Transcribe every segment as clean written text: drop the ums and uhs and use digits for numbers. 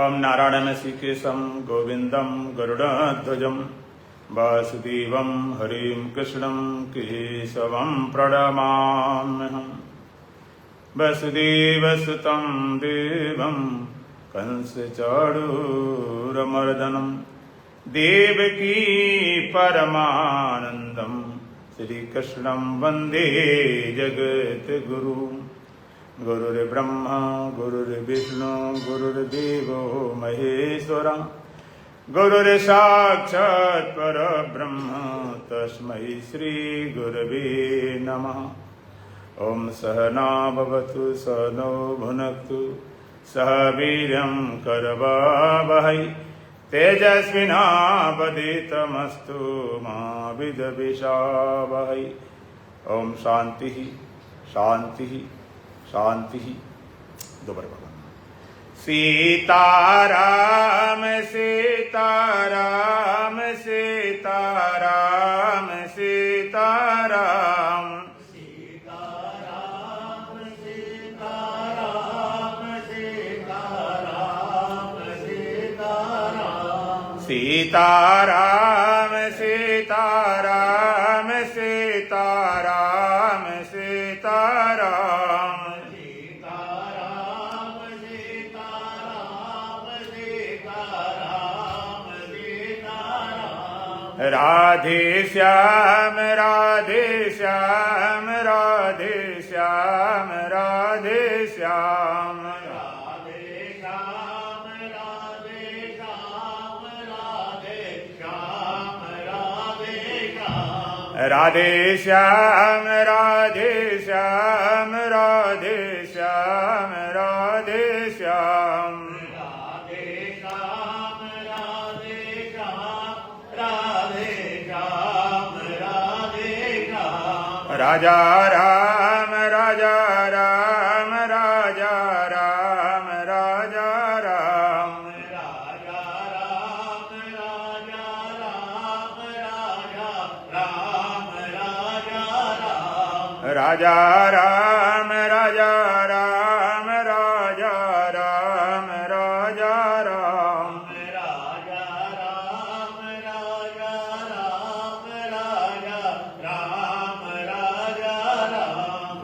ओम नारायणं श्रीकेशं गोविंदं गरुडध्वजं वासुदेवं हरिं कृष्णं केशवं प्रणमाम्यहम्। वसुदेवसुतं देवं कंसचाणूरमर्दनं देवकी परमानन्दं श्रीकृष्णं वन्दे जगद्गुरुम्। गुरुर्ब्रह्मा गुरुर्विष्णु गुरुर्देवो महेश्वरः गुरुर्साक्षात् परब्रह्म तस्मै श्रीगुरवे नमः। ओम सहना भवतु सहनौ भुनक्तु सह वीर्यं करवावहै तेजस्विनावधीतमस्तु मा विद्विषावहै। ओम शांति शांति शांति। दोबारा बोलो। सीताराम सीताराम सीताराम सीताराम सीताराम सीताराम सीताराम सीताराम सीताराम सीताराम सीताराम सीताराम राधे श्याम राधे श्याम राधे श्याम राधे श्याम राधे श्याम राधे श्याम राधे श्याम राधे श्याम राधे श्याम राधे श्याम राधे श्याम राधे श्याम राजा राम राजा राम राजा राम राजा राम राजा राम राजा राम राजा राम राजा राम राजा राम राजा राम राजा राम राजा राम राजा राम राजा राम राजा राम राजा राम।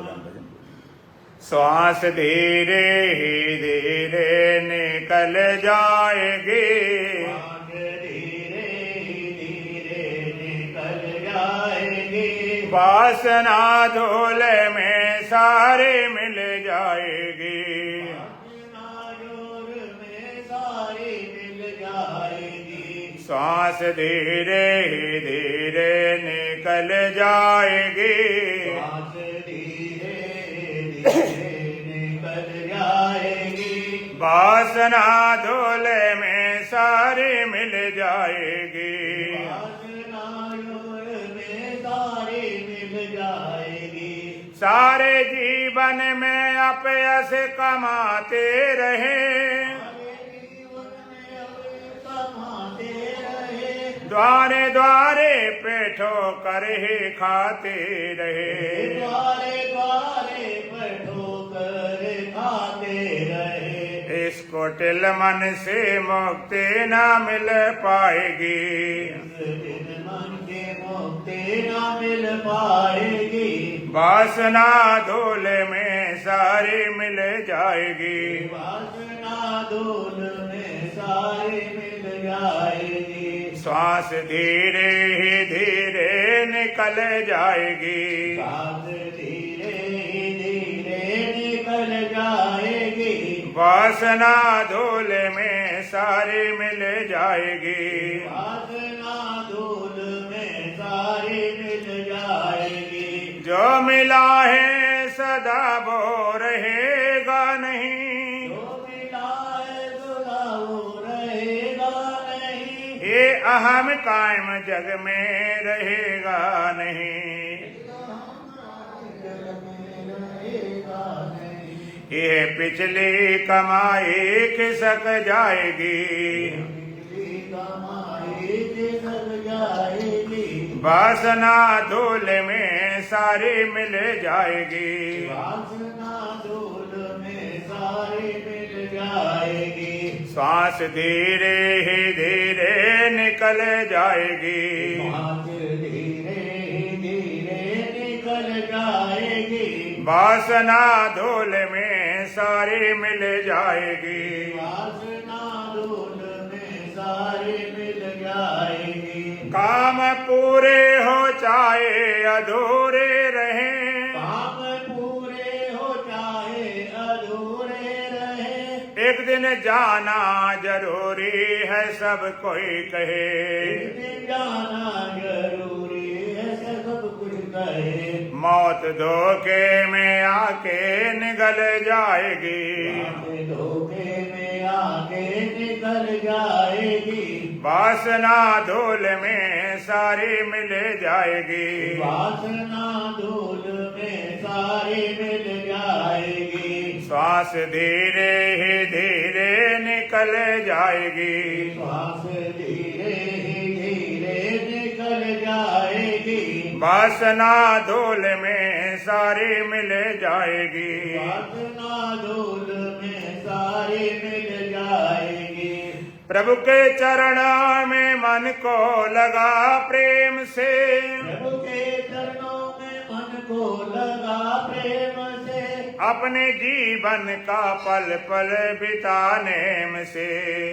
श्वास धीरे ही धीरे निकल जाएगी, धीरे धीरे निकल जाएगी, वासना धूल में सारे मिल जाएगी, नायोर में सारी मिल जाएगी। श्वास धीरे ही धीरे निकल जाएगी, श्वास धीरे धीरे निकल जाएगी, वासना धूल में सारी मिल जाएगी, नायोर में सारी मिल जाएगी। सारे जीवन में अपयश कमाते रहे, द्वारे द्वारे पे ठोकर ही खाते रहे, द्वारे द्वारे पर ठोकर खाते रहे। इस कुटिल मन से मुक्ति न मिल पाएगी, इस दिन मन के मुक्ति न मिल पाएगी, वासना धूल में सारी मिल जाएगी, वासना धूल में सारी मिल जाएगी। श्वास धीरे ही धीरे निकल जाएगी, श्वास धीरे धीरे निकल जाएगी, वासना धूल में सारी मिल जाएगी, वासना धूल में सारी मिल जाएगी। जो मिला है सदा वो रहेगा नहीं, जो मिला है सदा वो रहेगा नहीं, ये अहम कायम जग में रहेगा नहीं, ये पिछली कमाई खिसक जाएगी, वासना धूल में सारी मिल जाएगी, वासना धूल में सारी मिल जाएगी। श्वास धीरे ही धीरे निकल जाएगी। श्वास धीरे धीरे निकल जाएगी। वासना धूल में सारी मिल जाएगी। वासना धूल में सारी मिल जाएगी। काम पूरे हो चाहे अधूरे रहे, काम पूरे हो चाहे अधूरे रहे। एक दिन जाना जरूरी है सब कोई कहे। एक दिन जाना जरूरी है सब कुछ कहे। मौत धोखे में आके निगल जाएगी। मौत धोखे में आके निकल जाएगी। वासना धूल में सारी मिल जाएगी। वासना धूल में सारी मिल जाएगी। श्वास धीरे ही धीरे निकल जाएगी। श्वास धीरे ही धीरे निकल जाएगी। वासना धूल में सारी मिल जाएगी। वासना धूल में सारी मिल जाएगी। प्रभु के चरणों में मन को लगा प्रेम से, प्रभु के चरणों में मन को लगा प्रेम से। अपने जीवन का पल पल बिताने से,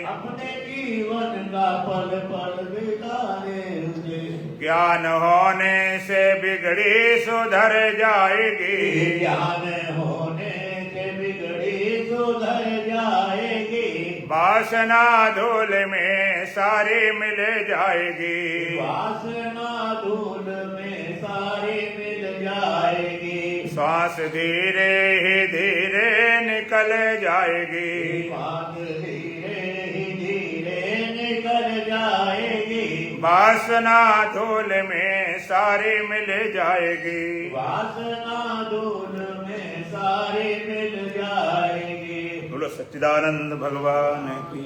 अपने जीवन का पल पल बिताने से। ज्ञान होने से बिगड़ी सुधर जाएगी। ज्ञान होने से बिगड़ी सुधर जाएगी। वासना धूल में सारी मिल जाएगी। वासना धूल में सारी मिल जाएगी। श्वास धीरे ही धीरे निकल जाएगी। श्वास धीरे ही धीरे निकल जाएगी। वासना धूल में सारी मिल जाएगी। वासना धूल में सारी मिल जाएगी। बोलो सच्चिदानंद भगवान की,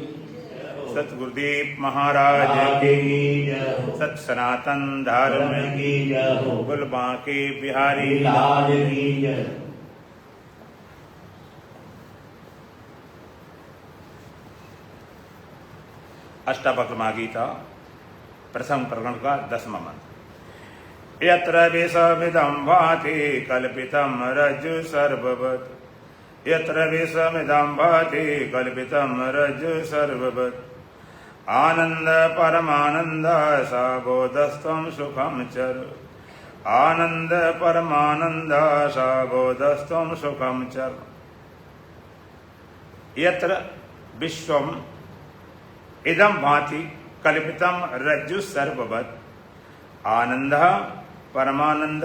सत गुरुदेव महाराज की, सत सनातन धर्म की, बोल बांके बिहारी लाल की जय। अष्टावक्रमा गीता प्रथम प्रकरण का 10वां मंत्र। यत्र विषमिदं भाति कल्पितं रज्जु सर्ववत्, यत्र विषमिदं भाति कल्पितं रज्जु सर्ववत्, आनंद परमानंद साबोधस्त्वं सुखं चर, आनंद परमानंद साबोधस्त्वं सुखं चर। यत्र विश्वम इदं भाति कल्पितं रज्जु सर्ववत्, आनंद परमानंद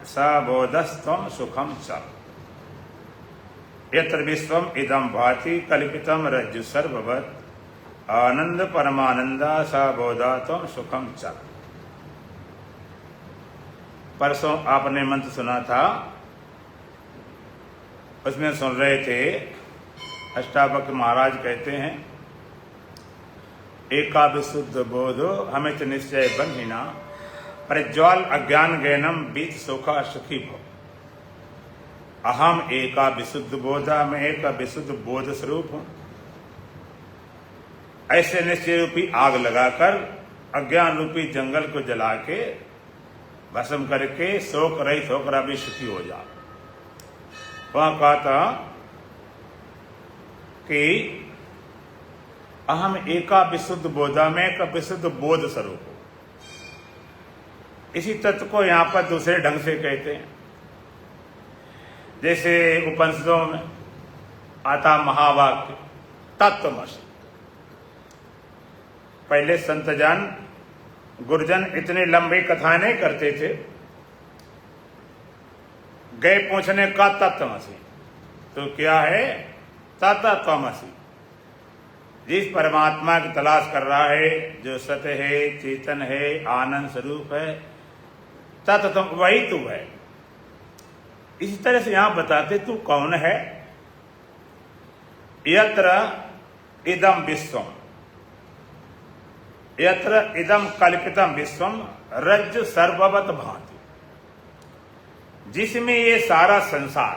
साबोधस्त्वं सुखं च। यत्र विश्वम इदं भाति कल्पितं रज्जु सर्ववत्, आनंद परमानंद साबोधस्त्वं सुखं च। परसों आपने मंत्र सुना था, उसमें सुन रहे थे अष्टावक्र महाराज कहते हैं, एका विशुद्ध बोधो हमें निश्चय बंधिना, प्रज्वल अज्ञान ज्ञानम बीत सोखा सुखी भो। अहम एका विशुद्ध बोधा, मैं एक विशुद्ध बोध स्वरूप हूं। ऐसे निश्चय रूपी आग लगाकर अज्ञान रूपी जंगल को जला के भस्म करके शोक रहित होकर अभी सुखी हो जा। वहां कहा था कि अहम एका विशुद्ध बोधा, में एक विशुद्ध बोध स्वरूप हूं। इसी तत्व को यहां पर दूसरे ढंग से कहते हैं। जैसे उपनिषदों में आता महावाक्य तत्वमसि। पहले संतजन गुरुजन इतनी लंबी कथाएं नहीं करते थे, गए पूछने का तत्वमसि, तो क्या है तत्वमसि। जिस परमात्मा की तलाश कर रहा है, जो सत्य है, चेतन है, आनंद स्वरूप है, तत्व वही तू है। इसी तरह से यहां बताते तू कौन है। यत्र इदम विश्वम, यत्र इदम कल्पितम विश्वम रज्जु सर्ववत भाति। जिसमें ये सारा संसार,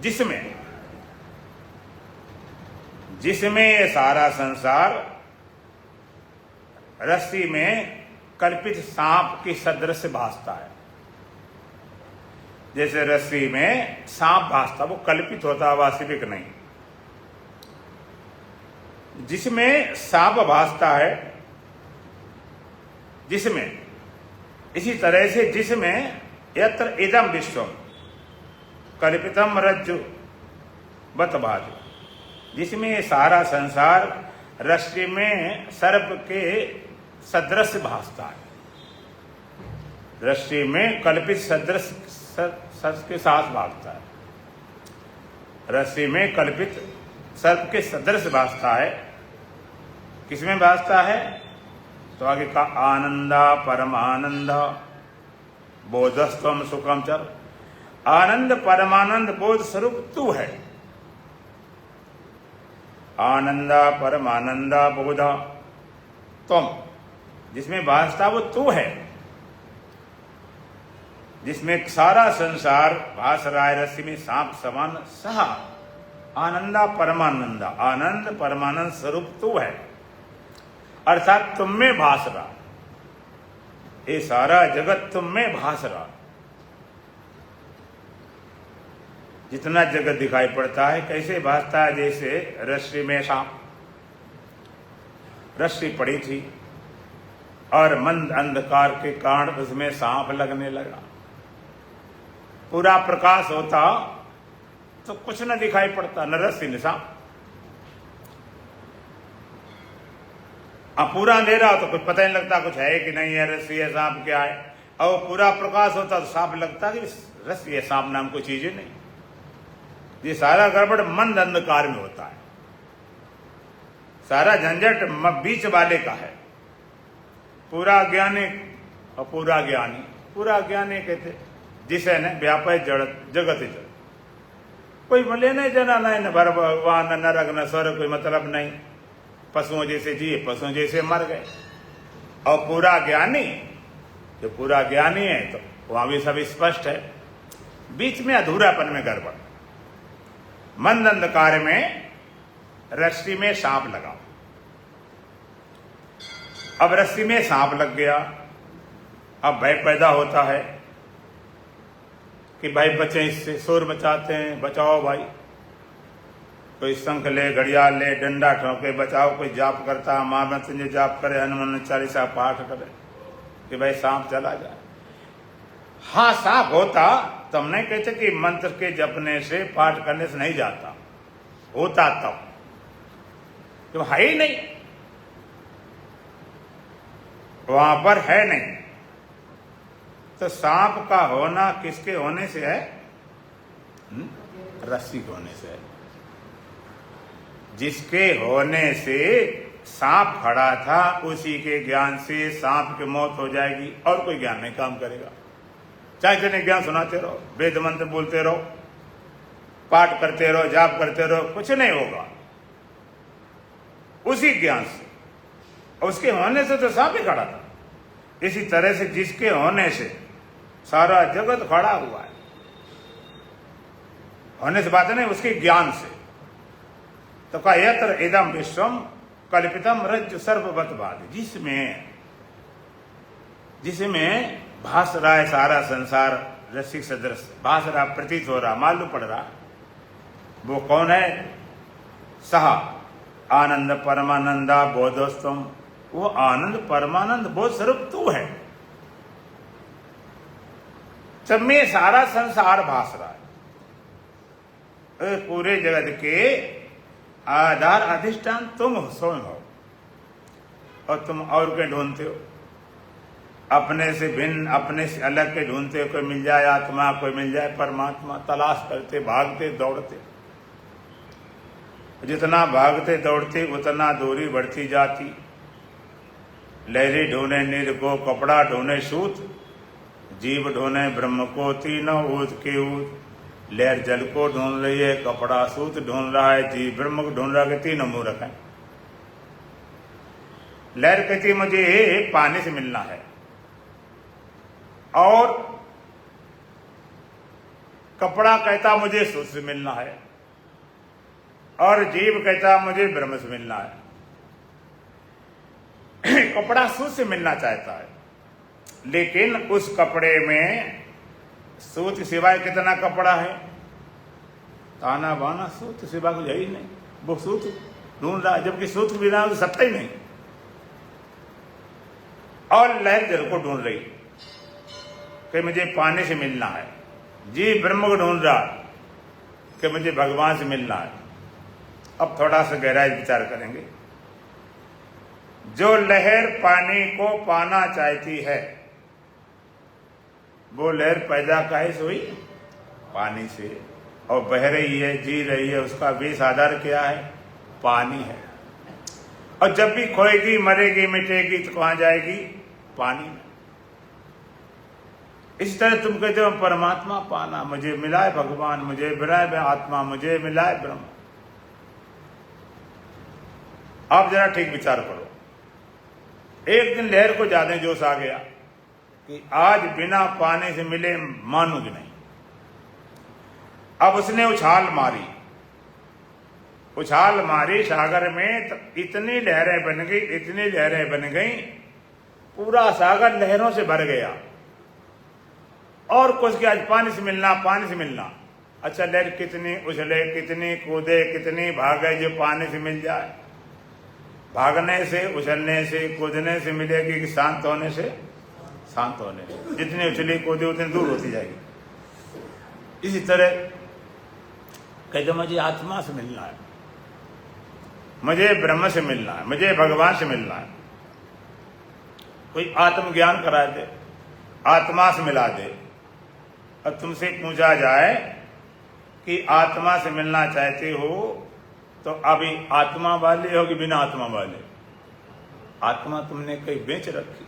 जिसमें जिसमें ये सारा संसार रस्सी में कल्पित सांप की सदृश भासता है। जैसे रस्सी में सांप भासता, वो कल्पित होता, वास्तविक नहीं। जिसमें सांप भासता है, जिसमें, इसी तरह से जिसमें यत्र इदम विश्वम कल्पितम रज्जु बत भाति, जिसमें ये सारा संसार रस्सी में सर्प के सदृश भासता है। रस्सी में कल्पित सदृश सर्प के साथ भासता है। रस्सी में कल्पित सर्प के सदृश भासता है। किसमें भासता है? तो आगे का आनंदा परमानंद बोधस्तम सुखम चल। आनंद परमानंद बोध स्वरूप तू है। आनंदा परमानंदा बोधा तुम, जिसमें भासता वो तू है। जिसमें सारा संसार भास रहा है रस्सी में सांप समान, सहा आनंदा परमानंदा, आनंद परमानंद स्वरूप तू है, अर्थात तुम में भास रहा। ये सारा जगत तुम में भास रहा। जितना जगत दिखाई पड़ता है कैसे भासता है? जैसे रस्सी में सांप, रस्सी पड़ी थी और मंद अंधकार के कारण उसमें सांप लगने लगा। पूरा प्रकाश होता तो कुछ न दिखाई पड़ता, न रस्सी न सांप। अब पूरा अंधेरा हो तो कुछ पता नहीं लगता, कुछ है कि नहीं है, रस्सी है, सांप क्या है। और पूरा प्रकाश होता तो सांप लगता कि रस्सी है, सांप नाम कोई चीज नहीं। ये सारा गड़बड़ मंद अंधकार में होता है। सारा झंझट बीच वाले का है। पूरा ज्ञानी और पूरा ज्ञानी। पूरा ज्ञानी कहते जिसे न व्यापक जगत जड़, कोई लेने जना नहीं, न भगवान न नरक न स्वर्ग, कोई मतलब नहीं। पशुओं जैसे जिए, पशुओं जैसे मर गए। और पूरा ज्ञानी, जो पूरा ज्ञानी है तो वहां भी सब स्पष्ट है। बीच में अधूरापन में गड़बड़। मंद अंधकार में रस्सी में सांप लगा। अब रस्सी में सांप लग गया। अब भय पैदा होता है कि भाई बचे, इससे शोर मचाते हैं, बचाओ भाई। कोई शंख ले, घड़ियाल ले, डंडा ठोके, बचाओ। कोई जाप करता, मां मृत्युंजय जाप करे, हनुमान चालीसा पाठ करे कि भाई सांप चला जाए। हाँ, सांप होता तो हम नहीं कहते कि मंत्र के जपने से, पाठ करने से नहीं जाता, होता तब तो है ही नहीं, वहां पर है नहीं। तो सांप का होना किसके होने से है? रस्सी के होने से है। जिसके होने से सांप खड़ा था, उसी के ज्ञान से सांप की मौत हो जाएगी और कोई ज्ञान नहीं काम करेगा। चाहे कितने ज्ञान सुनाते रहो, वेद मंत्र बोलते रहो, पाठ करते रहो, जाप करते रहो, कुछ नहीं होगा उसी ज्ञान से। और उसके होने से तो सांप ही खड़ा था। इसी तरह से जिसके होने से सारा जगत खड़ा हुआ है, होने से बात नहीं, उसके ज्ञान से। तो का यत्र इदम विश्वम कल्पितम रज्जु सर्पवत भाति, जिसमें भास रहा है सारा संसार रस्सी सदृश, भास रहा, प्रतीत हो रहा, मालूम पड़ रहा। वो कौन है? सहा आनंद परमानंदा बोधोस्तम, वो आनंद परमानंद बोध स्वरूप तू है। जब में सारा संसार भास रहा है, पूरे जगत के आधार अधिष्ठान तुम हो, स्वयं हो। और तुम और के ढूंढते हो, अपने से भिन्न, अपने से अलग के ढूंढते हो। कोई मिल जाए आत्मा, कोई मिल जाए परमात्मा, तलाश करते, भागते दौड़ते। जितना भागते दौड़ते उतना दूरी बढ़ती जाती। लहरी ढूंढे नीर को, कपड़ा ढूंढे सूत, जीव ढूंढे ब्रह्म को, तीनों ऊद के ऊद। लहर जल को ढूंढ रही है, कपड़ा सूत ढूंढ रहा है, जीव ब्रह्म को ढूंढ रहा है, तीनों मूर्ख है। लहर कहती मुझे पानी से मिलना है, और कपड़ा कहता मुझे सूत से मिलना है। और जीव कहता मुझे ब्रह्म से मिलना है। कपड़ा सूत से मिलना चाहता है, लेकिन उस कपड़े में सूत सिवाय कितना कपड़ा है? ताना बाना सूत सिवाय कुछ है ही नहीं। वो सूत ढूंढ रहा है, जबकि सूत के बिना तो सत्ता ही नहीं। और लहर जल को ढूंढ रही कि मुझे पानी से मिलना है। जी ब्रह्म को ढूंढ रहा कि मुझे भगवान से मिलना है। अब थोड़ा सा गहराई विचार करेंगे। जो लहर पानी को पाना चाहती है, वो लहर पैदा काहे से हुई? पानी से। और बह रही है, जी रही है, उसका बेस आधार क्या है? पानी है। और जब भी खोएगी, मरेगी, मिटेगी तो कहां जाएगी? पानी में। इस तरह तुम कहते हो परमात्मा पाना, मुझे मिला है भगवान, मुझे मिला है आत्मा, मुझे मिला है ब्रह्म। आप जरा ठीक विचार करो। एक दिन लहर को ज्यादा जोश आ गया कि आज बिना पानी से मिले मानूंगी नहीं। अब उसने उछाल मारी सागर में, तो इतनी लहरें बन गई, इतनी लहरें बन गई, पूरा सागर लहरों से भर गया। और कुछ के आज पानी से मिलना, पानी से मिलना। अच्छा, लहर कितनी उछले, कितनी कूदे, कितनी भागे जो पानी से मिल जाए? भागने से, उछलने से, कूदने से मिलेगी कि शांत होने से? शांत होने से। जितनी उछली कूदे उतनी दूर होती जाएगी। इसी तरह कहते मुझे आत्मा से मिलना है, मुझे ब्रह्म से मिलना है, मुझे भगवान से मिलना है। कोई आत्मज्ञान करा दे, आत्मा से मिला दे, और तुमसे पूछा जाए कि आत्मा से मिलना चाहते हो तो अभी आत्मा वाले हो कि बिना आत्मा वाले? आत्मा तुमने कहीं बेच रखी,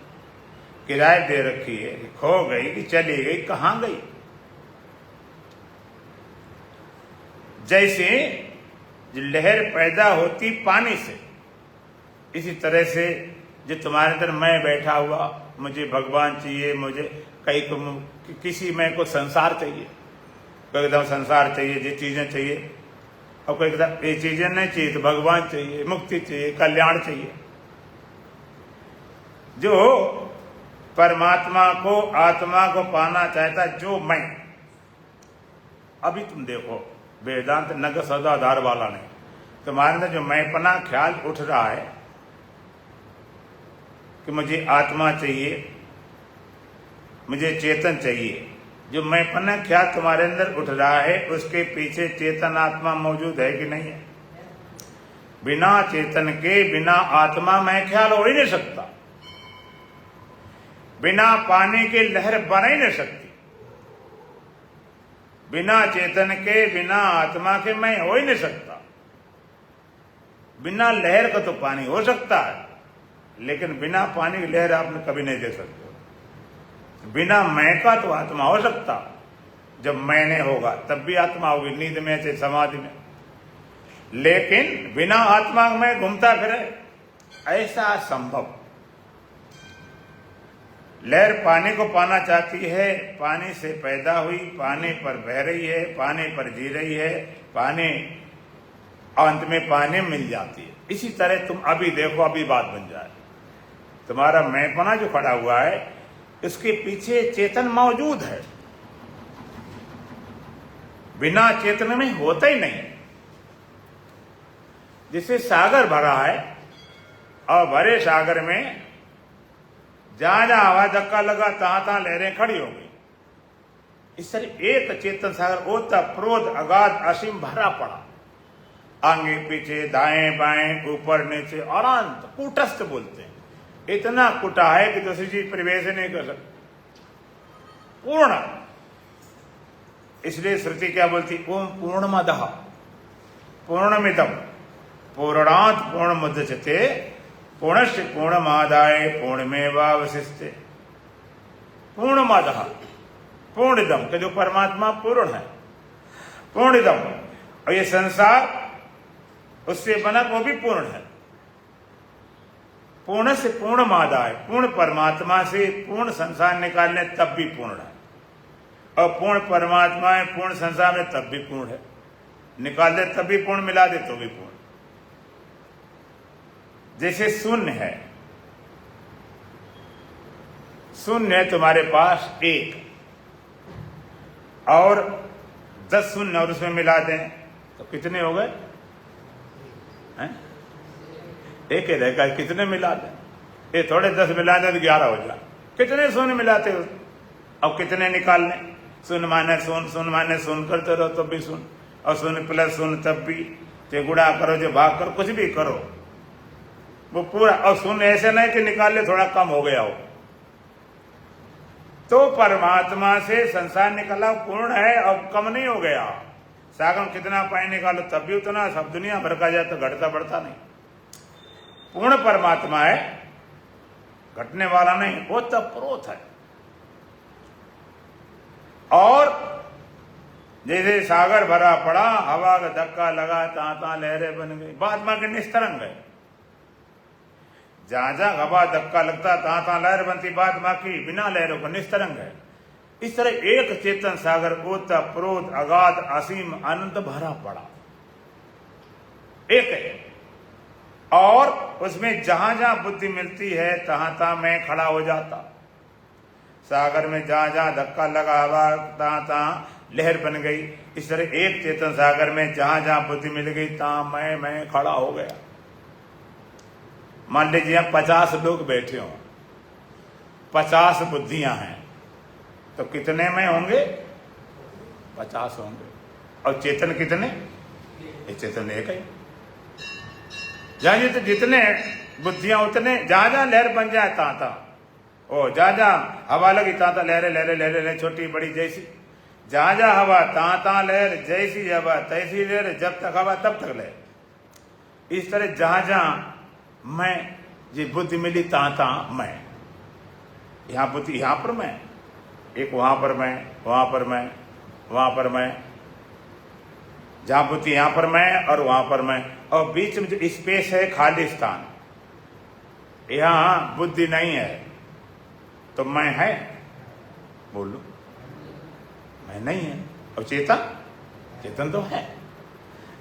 किराए दे रखी है, कि खो गई कि चली गई, कहां गई? जैसे जो लहर पैदा होती पानी से, इसी तरह से जो तुम्हारे अंदर मैं बैठा हुआ, मुझे भगवान चाहिए, मुझे कहीं को किसी में को संसार चाहिए, कोई एकदम संसार चाहिए, ये चीजें चाहिए, और कोई एकदम ये चीजें नहीं चाहिए तो भगवान चाहिए, मुक्ति चाहिए, कल्याण चाहिए। जो परमात्मा को, आत्मा को पाना चाहता, जो मैं, अभी तुम देखो वेदांत नग सदाधार वाला नहीं, तुम्हारे अंदर जो मैंपना ख्याल उठ रहा है कि मुझे आत्मा चाहिए, मुझे चेतन चाहिए, जो मैंपना ख्याल तुम्हारे अंदर उठ रहा है, उसके पीछे चेतन आत्मा मौजूद है कि नहीं है? बिना चेतन के, बिना आत्मा में ख्याल हो ही नहीं सकता। बिना पानी के लहर बन ही नहीं सकती। बिना चेतन के, बिना आत्मा के मैं हो ही नहीं सकता। बिना लहर का तो पानी हो सकता है, लेकिन बिना पानी की लहर आपने कभी नहीं देख सकते। बिना मैं का तो आत्मा हो सकता, जब मैंने होगा तब भी आत्मा होगी, नींद में से, समाधि में। लेकिन बिना आत्मा में घूमता फिरे, ऐसा संभव। लहर पानी को पाना चाहती है, पानी से पैदा हुई, पानी पर बह रही है, पानी पर जी रही है, पानी अंत में पानी मिल जाती है। इसी तरह तुम अभी देखो, अभी बात बन जाए, तुम्हारा मैंपना जो खड़ा हुआ है, इसके पीछे चेतन मौजूद है, बिना चेतन में होता ही नहीं। जिसे सागर भरा है, और भरे सागर में जहां जहां हवा धक्का लगा तहां तहां लहरें खड़ी हो गई। इस तरह एक चेतन सागर ओत प्रोत अगाध असीम भरा पड़ा, आगे पीछे, दाएं बाएं, ऊपर नीचे, अनंत कूटस्थ बोलते हैं। इतना कुटा है कि दूसरी चीज प्रवेश नहीं कर सकती, पूर्ण। इसलिए श्रुति क्या बोलती? ओम पूर्णमदः पूर्णमिदं पूर्णात् पूर्णमुदच्यते पूर्णस्य पूर्णमादाय पूर्णमेवावशिष्यते। पूर्णमदः, पूर्णिदम, कि जो परमात्मा पूर्ण है, पूर्णिदम। और ये संसार उससे बना, वो भी पूर्ण है। पूर्ण से पूर्ण मादाय, पूर्ण परमात्मा से पूर्ण संसार निकालने तब भी पूर्ण है, और पूर्ण परमात्मा है पूर्ण संसार में तब भी पूर्ण है। निकाल दे तब भी पूर्ण, मिला दे तो भी पूर्ण। जैसे शून्य है, शून्य है तुम्हारे पास एक, और 10 शून्य और उसमें मिला दें तो कितने हो गए? एक ही रहेगा, कितने मिला दें? ये थोड़े 10 मिला दें तो 11 हो जाए। कितने शून्य मिलाते हो? अब कितने निकालने? शून्य माइनस शून्य, शून्य माइनस शून्य करते रहो तब भी शून्य, और शून्य प्लस शून्य तब भी, चाहे गुणा करो चाहे भाग करो, कुछ भी करो वो पूरा। और शून्य ऐसे नहीं कि निकाल ले थोड़ा कम हो गया हो। तो परमात्मा से संसार निकला पूर्ण है, अब कम नहीं हो गया। सागर में कितना पानी निकालो तब भी उतना, सब दुनिया भर का जाए तो घटता बढ़ता नहीं। पूर्ण परमात्मा है, घटने वाला नहीं, वो तत्प्रोत है। और जैसे सागर भरा पड़ा, हवा का धक्का लगा, तां लहरें बन गई, बात के निस्तरंग है। जहां जहां हवा धक्का लगता तां लहर बनती, बात की बिना लहरों का निस्तरंग है। इस तरह एक चेतन सागर ओतप्रोत अगाध असीम अनंत भरा पड़ा एक है, और उसमें जहां जहां बुद्धि मिलती है तहां मैं खड़ा हो जाता। सागर में जहां जहां धक्का लगा हवा तहां लहर बन गई। इस तरह एक चेतन सागर में जहां जहां बुद्धि मिल गई तहां मैं खड़ा हो गया। मान लीजिए यहाँ 50 लोग बैठे हों, 50 बुद्धियां हैं, तो कितने में होंगे? 50 होंगे। और चेतन कितने? ये चेतन एक है। जहां जितने बुद्धियां उतने, जहां जहां लहर बन जाए तां ओ जहां जहां हवा लगी तां लहरें लहरें लहरें लहरें, छोटी बड़ी जैसी, जहां जहां हवा तां लहर, जैसी हवा तैसी लहर, जब तक हवा तब तक लहर। इस तरह जहां जहां मैं जी बुद्धि मिली तां मैं, यहां बुद्धि यहां पर मैं, एक वहां पर मैं, वहां पर मैं, वहां पर मैं, जहां बुद्धि यहां पर मैं और वहां पर मैं, और बीच में जो स्पेस है खाली स्थान, यहां बुद्धि नहीं है तो मैं है? बोलो, मैं नहीं है। और चेतन, चेतन तो है।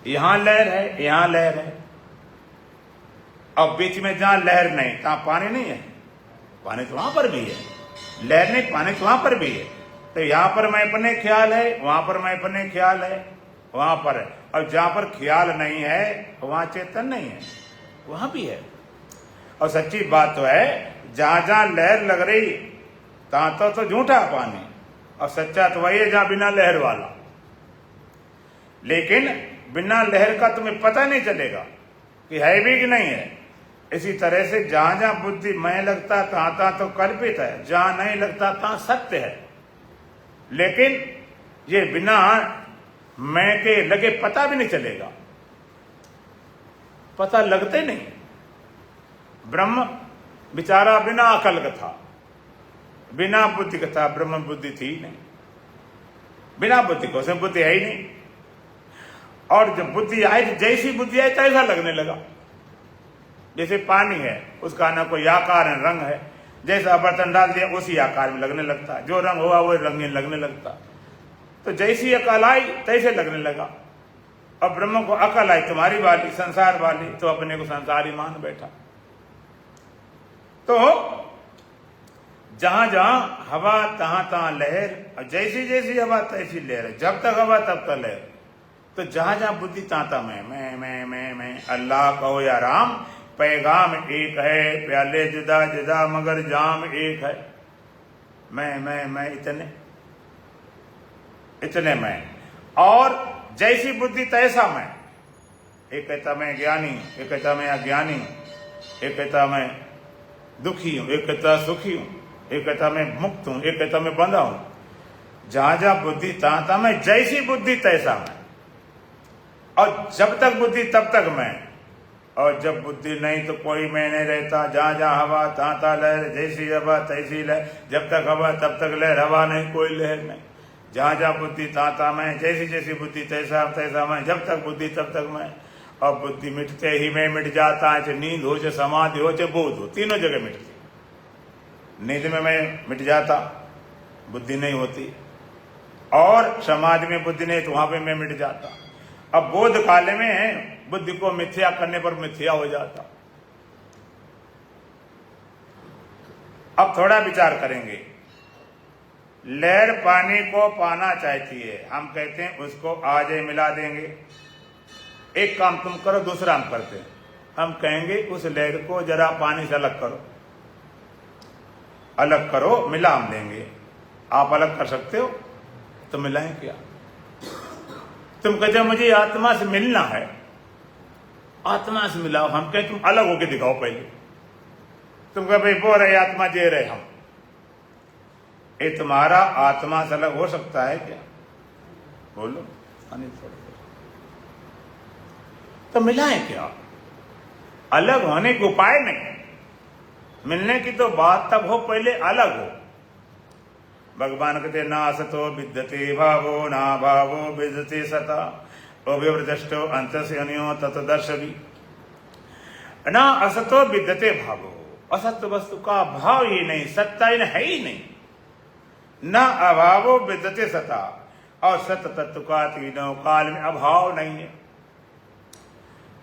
यहां लहर है, यहां लहर है, अब बीच में जहां लहर नहीं तहां पानी नहीं है। पानी तो वहां पर भी है, लहर नहीं, पानी तो वहां पर भी है। तो यहां पर मैं अपने ख्याल है, वहां पर मैं अपने ख्याल है, वहां पर है। और जहां पर ख्याल नहीं है वहां चेतन नहीं है, वहां भी है। और सच्ची बात तो है, जहां जहां लहर लग रही तहां तो झूठा पानी, और सच्चा तो वही है जहां बिना लहर वाला। लेकिन बिना लहर का तुम्हें पता नहीं चलेगा कि है भी कि नहीं है। इसी तरह से जहां जहां बुद्धि मैं लगता तहां तो कल्पित है, जहां नहीं लगता तहां सत्य है। लेकिन ये बिना मैं के लगे पता भी नहीं चलेगा, पता लगते नहीं। ब्रह्म बेचारा बिना अकल का था, बिना बुद्धि का था, ब्रह्म बुद्धि थी नहीं, बिना बुद्धि को, उसमें बुद्धि है ही नहीं। और जब बुद्धि आई, जैसी बुद्धि आई तैसा लगने लगा। जैसे पानी है, उसका ना कोई आकार है, रंग है, जैसा बर्तन डाल दिया उसी आकार में लगने लगता, जो रंग हुआ वो रंगीन लगने लगता। तो जैसी अकल आई तैसे लगने लगा। अब ब्रह्म को अकल आई तुम्हारी वाली, संसार वाली, तो अपने को संसारी मान बैठा। तो जहां जहां हवा तहां लहर, और जैसी जैसी हवा तैसी लहर, जब तक हवा तब तक लहर। तो जहां जहां बुद्धि तांता मैं, अल्लाह कहो या राम, पैगाम एक है, प्याले जुदा जुदा मगर जाम एक है। मैं इतने मैं, और जैसी बुद्धि तैसा मैं। एक कहता मैं ज्ञानी, एक कहता मैं अज्ञानी, एक कहता मैं दुखी हूं, एक कहता सुखी हूं, एक कहता मैं मुक्त हूं, एक कहता मैं बंधा हूं। जहां जहां बुद्धि तहां मैं, जैसी बुद्धि तैसा मैं। और जब तक बुद्धि तब तक मैं, और जब बुद्धि नहीं तो कोई मैं नहीं रहता। जहां जहां हवा तहां लहर, जैसी हवा तैसी लहर, जब तक हवा तब तक लहर, हवा नहीं कोई लहर नहीं। जहां जहां बुद्धि तहां मैं, जैसी जैसी बुद्धि तैसा तैसा मैं, जब तक बुद्धि तब तक मैं। और बुद्धि मिटते ही मैं मिट जाता है, चाहे नींद हो, चाहे समाधि हो, चाहे बोध हो, तीनों जगह मिटती। नींद में मैं मिट जाता, बुद्धि नहीं होती, और समाधि में बुद्धि नहीं तो वहां पे मैं मिट जाता। अब बोध काल में बुद्धि को मिथ्या करने पर मिथ्या हो जाता। अब थोड़ा विचार करेंगे। लहर पानी को पाना चाहती है, हम कहते हैं उसको आज ही मिला देंगे। एक काम तुम करो, दूसरा हम करते हैं। हम कहेंगे उस लहर को जरा पानी से अलग करो, अलग करो, मिला हम देंगे। आप अलग कर सकते हो तो मिलाएं क्या? तुम कहते हो मुझे आत्मा से मिलना है, आत्मा से मिलाओ। हम कहें तुम अलग होके दिखाओ पहले। तुम कहे भाई वो रहे आत्मा, जे रहे हम। ये तुम्हारा आत्मा से अलग हो सकता है क्या? बोलो। तो मिलाएं क्या? अलग होने के उपाय नहीं। मिलने की तो बात तब हो पहले अलग हो। भगवान कहते ना असतो विद्यते भावो ना भावो विद्यते सता अव्यवृष्टो अंतस्य अन्यो तत्दर्शवी। ना असतो विद्यते भावो, असत्य वस्तु का भाव ही नहीं, सत्ता ही है ही नहीं। न अभावो विद्यते सता, और सत्य तत्व का तीनों काल में अभाव नहीं है।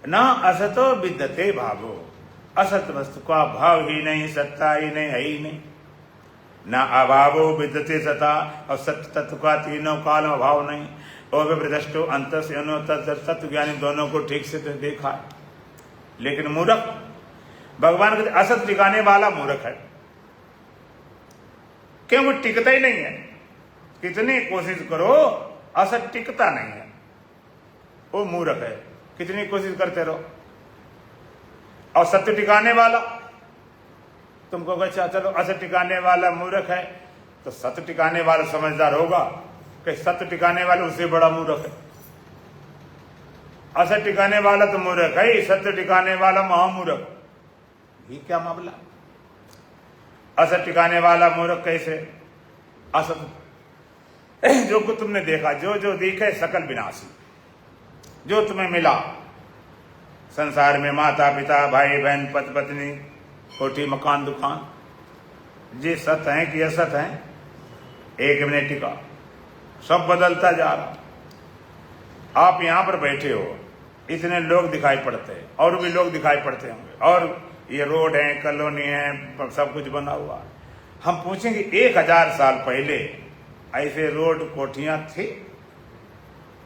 न असतो विद्यते भावो, असत वस्तु का भाव ही नहीं, सत्ता ही नहीं, है ही नहीं। न अभावो विद्यते सता, और सत्य तत्व का तीनों काल में अभाव नहीं। और विभ्रष्टो अंत से अनु तत्व ज्ञानी दोनों को ठीक से देखा है। लेकिन मूर्ख, भगवान कहते असत टिकाने वाला मूर्ख है। क्यों? वो टिकता ही नहीं है। कितनी कोशिश करो असत टिकता नहीं है, वो मूर्ख है। कितनी कोशिश करते रहो। और सत्य टिकाने वाला, तुमको अच्छा चलो असत टिकाने वाला मूर्ख है, तो सत्य टिकाने वाला समझदार होगा कि सत्य टिकाने वाला उससे बड़ा मूर्ख है। असत टिकाने वाला तो मूर्ख है, सत्य टिकाने वाला महामूर्ख। ये क्या मामला? असत टिकाने वाला मूर्ख कैसे? असत जो कुछ तुमने देखा, जो जो दिखे सकल विनाशी, जो तुम्हें मिला संसार में, माता पिता भाई बहन पति पत्नी कोठी मकान दुकान, ये सत्य है कि असत है? एक भी नहीं टिका, सब बदलता जा रहा। आप यहां पर बैठे हो, इतने लोग दिखाई पड़ते हैं, और भी लोग दिखाई पड़ते होंगे, और ये रोड है, कॉलोनी है, सब कुछ बना हुआ। हम पूछेंगे 1000 साल पहले ऐसे रोड कोठियां थी?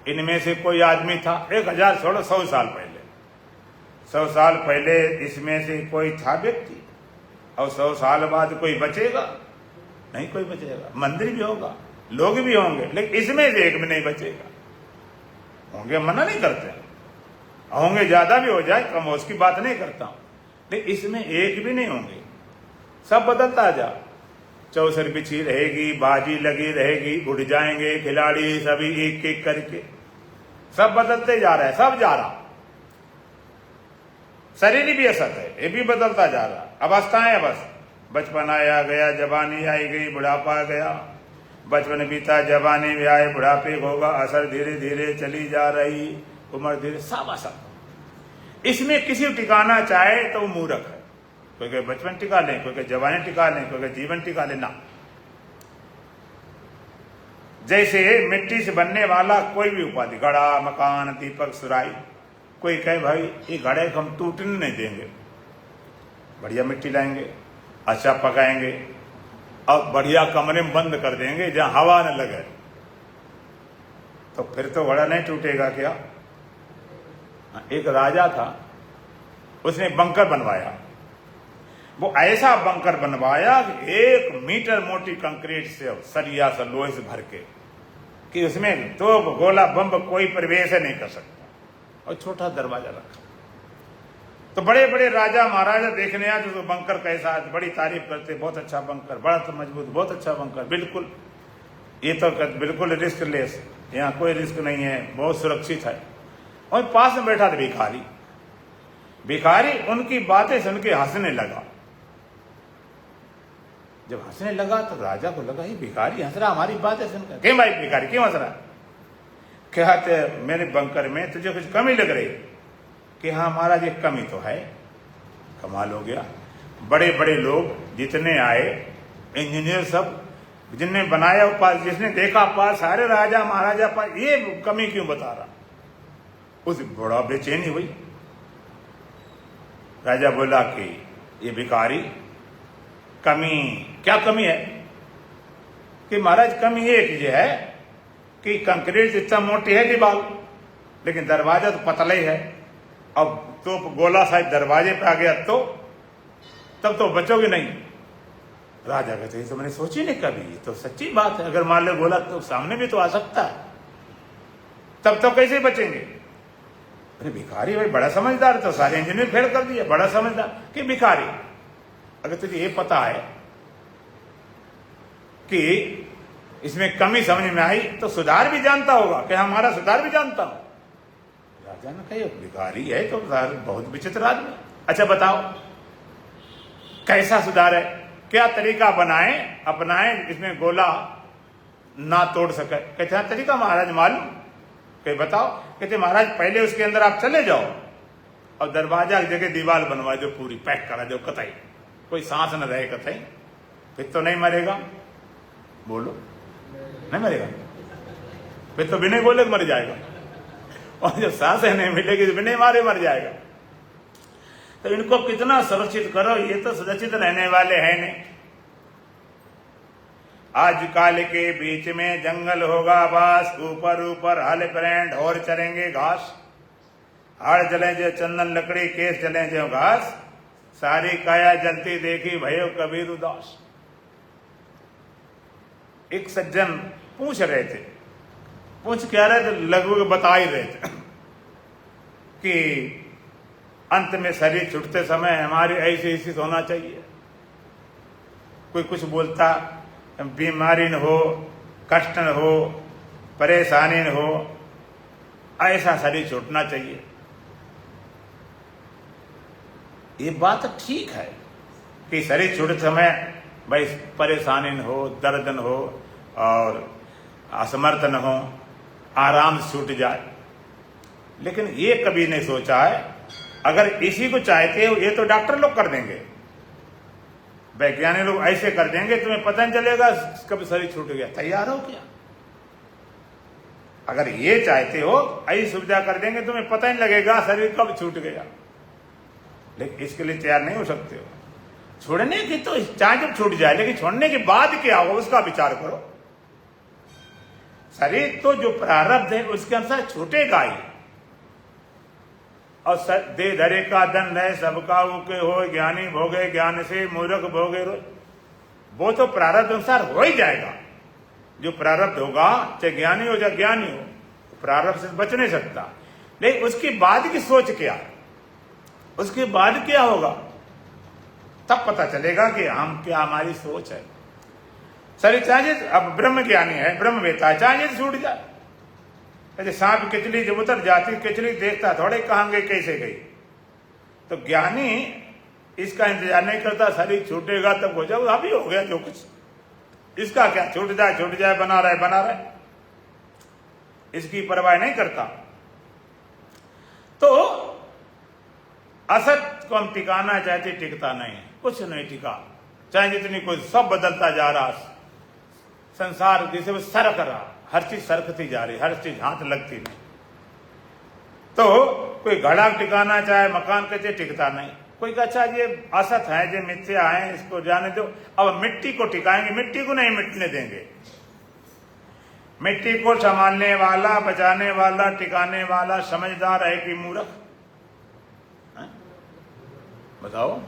इनमें से कोई आदमी था? 1000 छोड़ो, 100 साल पहले, 100 साल पहले इसमें से कोई था व्यक्ति? और 100 साल बाद कोई बचेगा? नहीं कोई बचेगा। मंदिर भी होगा, लोग भी होंगे, लेकिन इसमें से एक भी नहीं बचेगा। होंगे, मना नहीं करते, होंगे, ज्यादा भी हो जाए, कम हो, उसकी बात नहीं करता हूं, लेकिन इसमें एक भी नहीं होंगे। सब बदलता जा। चौसर बिछी रहेगी, बाजी लगी रहेगी, उड़ जाएंगे खिलाड़ी सभी एक एक करके। सब बदलते जा रहा है, सब जा रहा। शरीर भी असत है, ये भी बदलता जा रहा। अवस्थाएं बस, बचपन आया गया, जवानी आई गई, बुढ़ापा गया, बचपन बीता, जवानी भी आए, बुढ़ापे होगा, असर धीरे धीरे चली जा रही, उम्र धीरे, सब असत। इसमें किसी टिकाना चाहे तो वो मूर्ख है। कोई कहे बचपन टिका लें, कोई कहे जवानी टिका लें, कोई कहे जीवन टिका लेना। जैसे मिट्टी से बनने वाला कोई भी उपाधि, घड़ा, मकान, दीपक, सुराई, कोई कहे भाई ये घड़े को हम टूटने नहीं देंगे, बढ़िया मिट्टी लाएंगे, अच्छा पकाएंगे, और बढ़िया कमरे में बंद कर देंगे जहां हवा न लगे, तो फिर तो घड़ा नहीं टूटेगा क्या? एक राजा था, उसने बंकर बनवाया। वो ऐसा बंकर बनवाया कि 1 मीटर मोटी कंक्रीट से, सरिया से, लोहे से भर के, कि उसमें तो गोला बम कोई प्रवेश नहीं कर सकता, और छोटा दरवाजा रखा। तो बड़े बड़े राजा महाराजा देखने आए तो बंकर कैसा है, बड़ी तारीफ करते, बहुत अच्छा बंकर, बड़ा तो मजबूत, बहुत अच्छा बंकर, बिल्कुल ये तो बिल्कुल रिस्क लेस, यहाँ कोई रिस्क नहीं है, बहुत सुरक्षित है। और पास में बैठा था भिखारी। भिखारी उनकी बातें सुन के हंसने लगा। जब हंसने लगा तो राजा को लगा ये भिखारी हंस रहा हमारी बातें सुनकर। क्यों भाई भिखारी क्यों हंस रहा? कहते मेरे बंकर में तुझे कुछ कमी लग रही? कि हाँ महाराज एक कमी तो है। कमाल हो गया। बड़े बड़े लोग जितने आए, इंजीनियर सब, जिनने बनाया पास, जिसने देखा पास, सारे राजा महाराजा पास, ये कमी क्यों बता रहा? उस बड़ा बेचैनी हुई। राजा बोला कि ये भिखारी, कमी क्या कमी है? कि महाराज कमी एक ये है कि कंक्रीट इतना मोटी है दीवार, लेकिन दरवाजा तो पतला ही है। अब तो गोला शायद दरवाजे पे आ गया तो तब तो बचोगे नहीं। राजा कहते तो मैंने सोची नहीं कभी, ये तो सच्ची बात है। अगर मान लो गोला तो सामने भी तो आ सकता है, तब तो कैसे बचेंगे? अरे भिखारी भाई बड़ा समझदार, तो सारे इंजीनियर फेल कर दिए। बड़ा समझदार कि भिखारी, अगर तुझे ये पता है कि इसमें कमी समझ में आई तो सुधार भी जानता होगा कि हमारा सुधार भी जानता हूं। राजा ने कहा भिखारी है तो बहुत विचित्र आदमी। अच्छा बताओ कैसा सुधार है, क्या तरीका अपनाएं इसमें गोला ना तोड़ सके? कहते हैं तरीका महाराज मालूम? कहे बताओ। कहते महाराज पहले उसके अंदर आप चले जाओ और दरवाजा की जगह दीवार बनवा दो, पूरी पैक करा दो, कतई कोई सांस न रहे कतई, फिर तो नहीं मरेगा। बोलो नहीं मरेगा? फिर तो बिना बोले मर जाएगा, और जब सांसें नहीं मिलेगी तो बिना मारे मर जाएगा। तो इनको कितना सुरक्षित करो, ये तो सुरक्षित रहने वाले हैं नहीं। आज काल के बीच में जंगल होगा बास, ऊपर ऊपर हल पैंट और चरेंगे घास। हाड़ जले जो चंदन लकड़ी, केस जले जो घास, सारी काया जलती देखी भयो कबीर उदास। एक सज्जन पूछ रहे थे, पूछ क्या रहे थे, लगभग बता ही रहे थे कि अंत में शरीर छूटते समय हमारी ऐसी ऐसी होना चाहिए। कोई कुछ बोलता, बीमारी न हो, कष्ट न हो, परेशानी न हो, ऐसा शरीर छूटना चाहिए। ये बात ठीक है कि शरीर छूटते समय भाई परेशानी न हो, दर्द न हो और असमर्थ न हो, आराम से छूट जाए। लेकिन ये कभी नहीं सोचा है, अगर इसी को चाहते हो ये तो डॉक्टर लोग कर देंगे, वैज्ञानिक लोग ऐसे कर देंगे, तुम्हें पता नहीं चलेगा कब शरीर छूट गया। तैयार हो क्या? अगर ये चाहते हो ऐसी सुविधा कर देंगे, तुम्हें पता नहीं लगेगा शरीर कब छूट गया। लेकिन इसके लिए तैयार नहीं हो सकते हो। छोड़ने की तो चाहे जब छूट जाए, लेकिन छोड़ने के बाद क्या होगा उसका विचार करो। शरीर तो जो प्रारब्ध है उसके अनुसार छूटेगा ही। और दे धरे का दंड है सबका उके हो, ज्ञानी भोगे ज्ञान से, मूर्ख भोगे रोज। वो तो प्रारब्ध अनुसार हो ही जाएगा। जो प्रारब्ध होगा, चाहे ज्ञानी हो चाहे ज्ञानी हो, प्रारब्ध से बच नहीं सकता। लेकिन उसके बाद की सोच क्या, उसके बाद क्या होगा, तब पता चलेगा कि हम क्या हमारी सोच है। शरीर चाहे अब ब्रह्म ज्ञानी है, ब्रह्म वेता है, चाहे छूट जाए। जैसे सांप किचली जब उतर जाती, किचली देखता थोड़े कहाँ गई कैसे गई। तो ज्ञानी इसका इंतजार नहीं करता, शरीर छूटेगा तब हो जाए, अभी हो गया जो कुछ, इसका क्या, छूट जाए बना रहे, इसकी परवाह नहीं करता। तो असत को हम टिकाना चाहते, टिकता नहीं, कुछ नहीं टिका। चाहे जितनी कोई सब बदलता जा रहा, संसार जैसे वो सरक रहा, हर चीज सरकती जा रही, हर चीज हाथ लगती नहीं। तो कोई घड़ा टिकाना चाहे, मकान कहते टिकता नहीं। कोई अच्छा ये असत है, ये मिथ्या है, इसको जाने दो। अब मिट्टी को टिकाएंगे, मिट्टी को नहीं मिटने देंगे। मिट्टी को संभालने वाला, बचाने वाला, टिकाने वाला समझदार है कि मूर्ख? बताओ,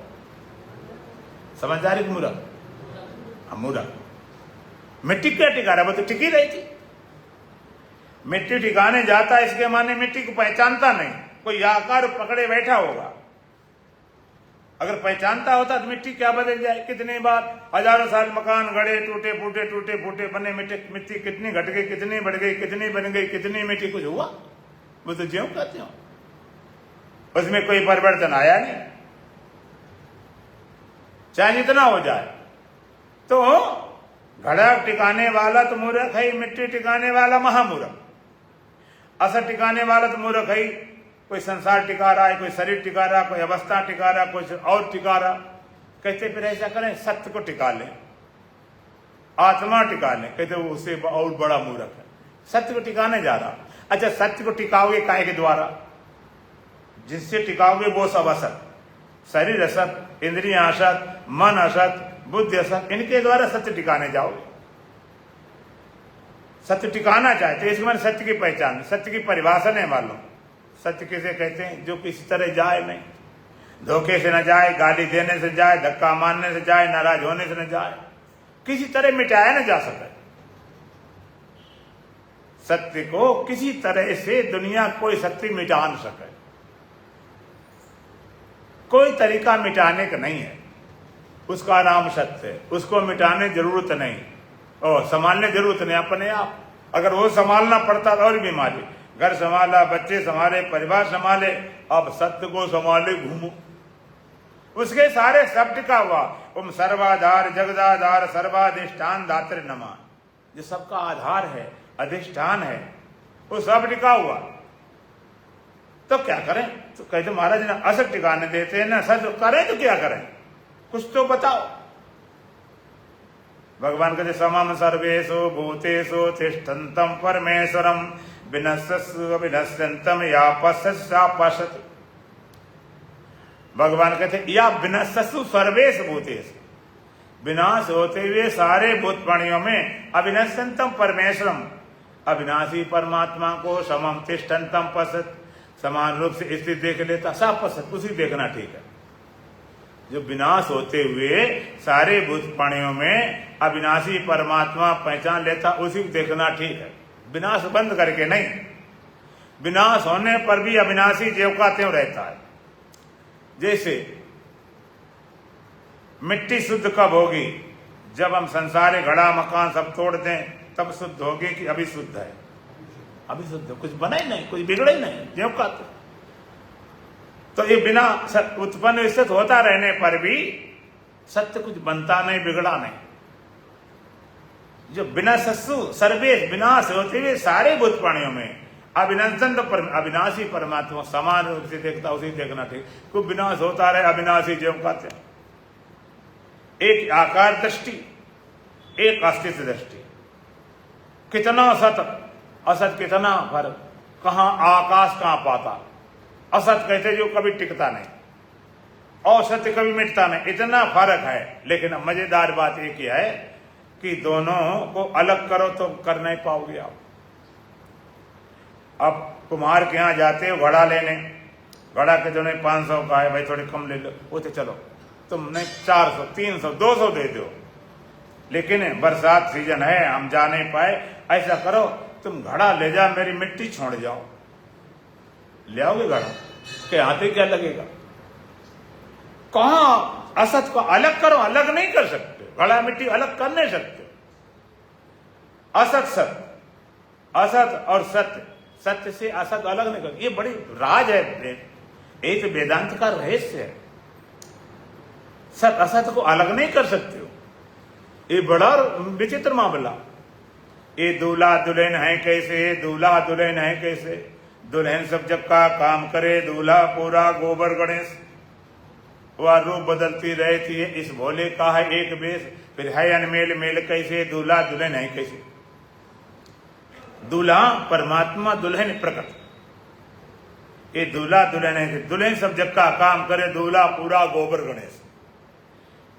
समझदार है कि मूर्ख? मूर्ख। मिट्टी क्या टिका रहा, वो तो टिकी रही थी। मिट्टी ठिकाने जाता है इसके माने मिट्टी को पहचानता नहीं, कोई आकार पकड़े बैठा होगा। अगर पहचानता होता तो मिट्टी क्या बदल जाए। कितनी बार हजारों साल मकान गड़े, टूटे फूटे बने, मिट्टी कितनी घट गई, कितनी बढ़ गई, कितनी बन गई, कितनी मिट्टी, कुछ हुआ? वो तो ज्यों कहते हो, उसमें कोई परिवर्तन आया नहीं, चाहे जितना हो जाए। तो घड़ा टिकाने वाला तो मूर्ख है, मिट्टी टिकाने वाला महामूर्ख। असर टिकाने वाला तो मूर्ख है। कोई संसार टिका रहा है, कोई शरीर टिका रहा, कोई अवस्था टिका रहा, कोई और टिका रहा। कहते फिर ऐसा करें, सत्य को टिका लें, आत्मा टिका लें। कहते वो उससे और बड़ा मूर्ख है, सत्य को टिकाने जा रहा। अच्छा, सत्य को टिकाओगे काय के द्वारा? जिससे टिकाओगे वो सब असत, शरीर असत, इंद्रियां असत, मन असत, बुद्धि असत, इनके द्वारा सत्य टिकाने जाओगे। सत्य टिकाना चाहते, इसके मैंने सत्य की पहचान, सत्य की परिभाषा नहीं मालूम। सत्य किसे कहते हैं? जो किसी तरह जाए नहीं, धोखे से न जाए, गाली देने से जाए, धक्का मारने से जाए, नाराज होने से न जाए, किसी तरह मिटाया न जा सके। सत्य को किसी तरह से दुनिया कोई शक्ति मिटा न सके, कोई तरीका मिटाने का नहीं है। उसका नाम सत्य है, उसको मिटाने जरूरत नहीं और संभालने जरूरत नहीं अपने आप। अगर वो संभालना पड़ता तो और बीमारी, घर संभाला, बच्चे संभाले, परिवार संभाले, अब सत्य को संभाले घूमो। उसके सारे सब टिका हुआ। ओम सर्वाधार जगदाधार सर्वाधिष्ठान दात्र नमा, जो सबका आधार है, अधिष्ठान है, वो सब टिका हुआ। तो क्या करें? तो कहते महाराज ना असत टिकाने देते हैं ना सच करें, तो क्या करें? कुछ तो बताओ। भगवान कहते समम सर्वेषु भूतेषु तिष्ठन्तम परमेश्वरम विनश्यसु विनश्यन्तम या पश्यति। भगवान कहते या विनश्यसु सर्वेषु भूतेषु, विनाश होते हुए सारे भूत प्राणियों में अविनश्यन्तम परमेश्वरम, अविनाशी परमात्मा को समम तिष्ठन्तम पश्यति, समान रूप से स्थिति देख लेता, सब पश्यति, उसी देखना ठीक है। जो विनाश होते हुए सारे भूत प्राणियों में अविनाशी परमात्मा पहचान लेता, उसी को देखना ठीक है। विनाश बंद करके नहीं, विनाश होने पर भी अविनाशी ज्यों का त्यों रहता है। जैसे मिट्टी शुद्ध कब होगी? जब हम संसारी घड़ा मकान सब तोड़ दें तब शुद्ध होगी कि अभी शुद्ध है? अभी शुद्ध, कुछ बना ही नहीं, कुछ बिगड़े ही नहीं, ज्यों का त्यों। तो ये बिना उत्पन्न स्थित होता रहने पर भी सत्य कुछ बनता नहीं, बिगड़ा नहीं। जो बिना सस्सु सर्वेश, विनाश होते हुए सारे भूत प्राणियों में अविनश्यन तो अविनाशी परमात्मा समान रूप से देखता, उसी देखना ठीक। कुछ विनाश होता रहे, अविनाशी ज्यों का त्यों। एक आकार दृष्टि, एक अस्तित्व दृष्टि। कितना सत असत, कितना फर्क, कहां आकाश कहां पाताल। असत कहते जो कभी टिकता नहीं और सत्य कभी मिटता नहीं, इतना फर्क है। लेकिन मजेदार बात एक ही है कि दोनों को अलग करो तो कर नहीं पाओगे आप। अब कुम्हार के यहां जाते हो घड़ा लेने, घड़ा के जो 500 का है भाई, थोड़ी कम ले लो, वो तो चलो तुमने 400 300 200 दे दो। लेकिन बरसात सीजन है, हम जा नहीं पाए, ऐसा करो तुम घड़ा ले जा, मेरी मिट्टी छोड़ जाओ। ले आओगे घड़ा के हाथे क्या लगेगा? कहां असत को अलग करो, अलग नहीं कर सकते। घड़ा मिट्टी अलग कर नहीं सकते। असत सत्य, असत और सत्य, सत्य से असत अलग नहीं कर। ये बड़ी राज है, ये तो वेदांत का रहस्य है। सत असत को अलग नहीं कर सकते हो, ये बड़ा विचित्र मामला। ये दूल्हा दुल्हन है कैसे, दूल्हा दुल्हन है कैसे? दुल्हन सब जब का काम करे, दूल्हा पूरा गोबर गणेश। वह रूप बदलती रहती है, इस भोले का है एक बेस, फिर है अनमेल मेल कैसे, दूल्हा दुल्हन है कैसे? दूल्हा परमात्मा, दुल्हन प्रकट। ये दूल्हा दुल्हन है, दुल्हन सब जग का काम करे, दूल्हा पूरा गोबर गणेश।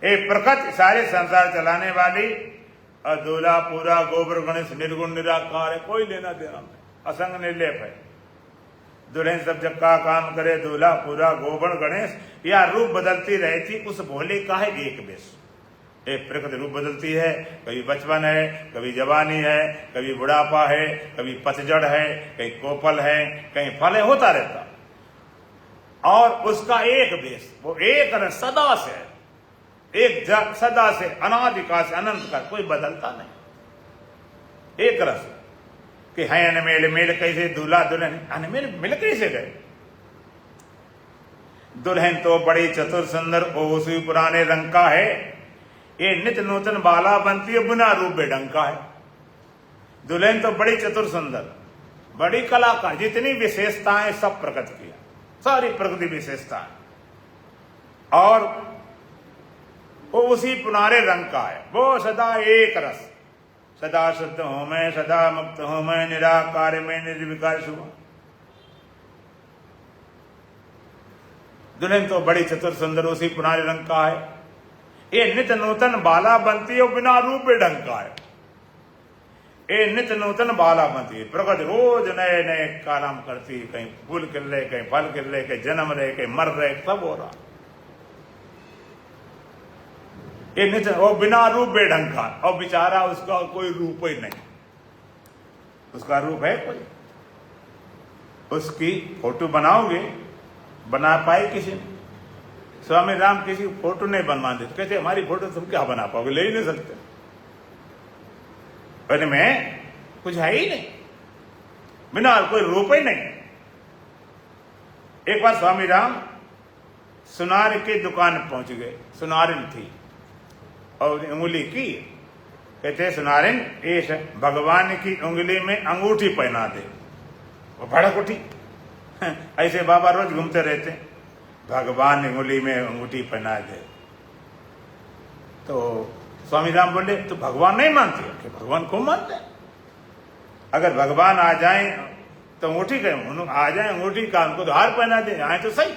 ये प्रकट सारे संसार चलाने वाली, और दूल्हा पूरा गोबर गणेश निर्गुण निराकार है, कोई लेना देना नहीं, असंग निर्लेप है। दुल्हन सब जब का काम करे, दूल्हा पूरा गोबर गणेश। या रूप बदलती रहती, उस भोले का है एक बेस। एक प्रकृति रूप बदलती है, कभी बचपन है, कभी जवानी है, कभी बुढ़ापा है, कभी पतझड़ है, कहीं कोपल है, कहीं फल है, होता रहता। और उसका एक बेस, वो एक सदा से है, एक सदा से, अनादिकाल से अनंत का, कोई बदलता नहीं। एक रस कि है अनमेल मेल कैसे, दूल्हा दुल्हन अनमेल मिल कैसे गए? दुल्हन तो बड़ी चतुर सुंदर उसी पुराने रंग का है, ये नित्य नूतन बाला बनती है, बिना रूप बेढंग है। दुल्हन तो बड़ी चतुर सुंदर, बड़ी कलाकार, जितनी विशेषताएं सब प्रकट किया, सारी प्रकृति विशेषताएं, और वो उसी पुनारे रंग का है, वो सदा एक रस, सदा शुद्ध हूं मैं, सदा मुक्त हूं मैं, निराकार में निर्विकार शुभ। दुल्हन तो बड़ी चतुर सुंदर उसी पुराने रंग का है, ये नित नूतन बाला बनती है, बिना रूप ढंग का है। ये नित नूतन बाला बनती है, प्रकृति रोज नए नए काम करती है, कहीं फूल खिल रहे, कहीं फल खिल रहे, कहीं जन्म रहे, कहीं मर रहे, सब हो रहा। ये नित और बिना रूप बेढंग का, और बेचारा उसका कोई रूप ही नहीं, उसका रूप है कोई? उसकी फोटो बनाओगे, बना पाए किसी ने? स्वामी राम किसी की फोटो नहीं बनवा देते, कहते हमारी फोटो तुम क्या बना पाओगे, ले ही नहीं सकते, में कुछ है ही नहीं, बिना कोई रूप ही नहीं। एक बार स्वामी राम सुनार की दुकान पहुंच गए, सुनारिन थी और उंगली की, कहते सुनारिन इस भगवान की उंगली में अंगूठी पहना दे। वो भड़क उठी, ऐसे बाबा रोज घूमते रहते, भगवान उंगली में अंगूठी पहना दे। तो स्वामी राम बोले तो भगवान नहीं मानते? कि भगवान को मानते हैं, अगर भगवान आ जाए तो अंगूठी का आ जाए, अंगूठी का उनको तो हार पहना दे, आए तो सही।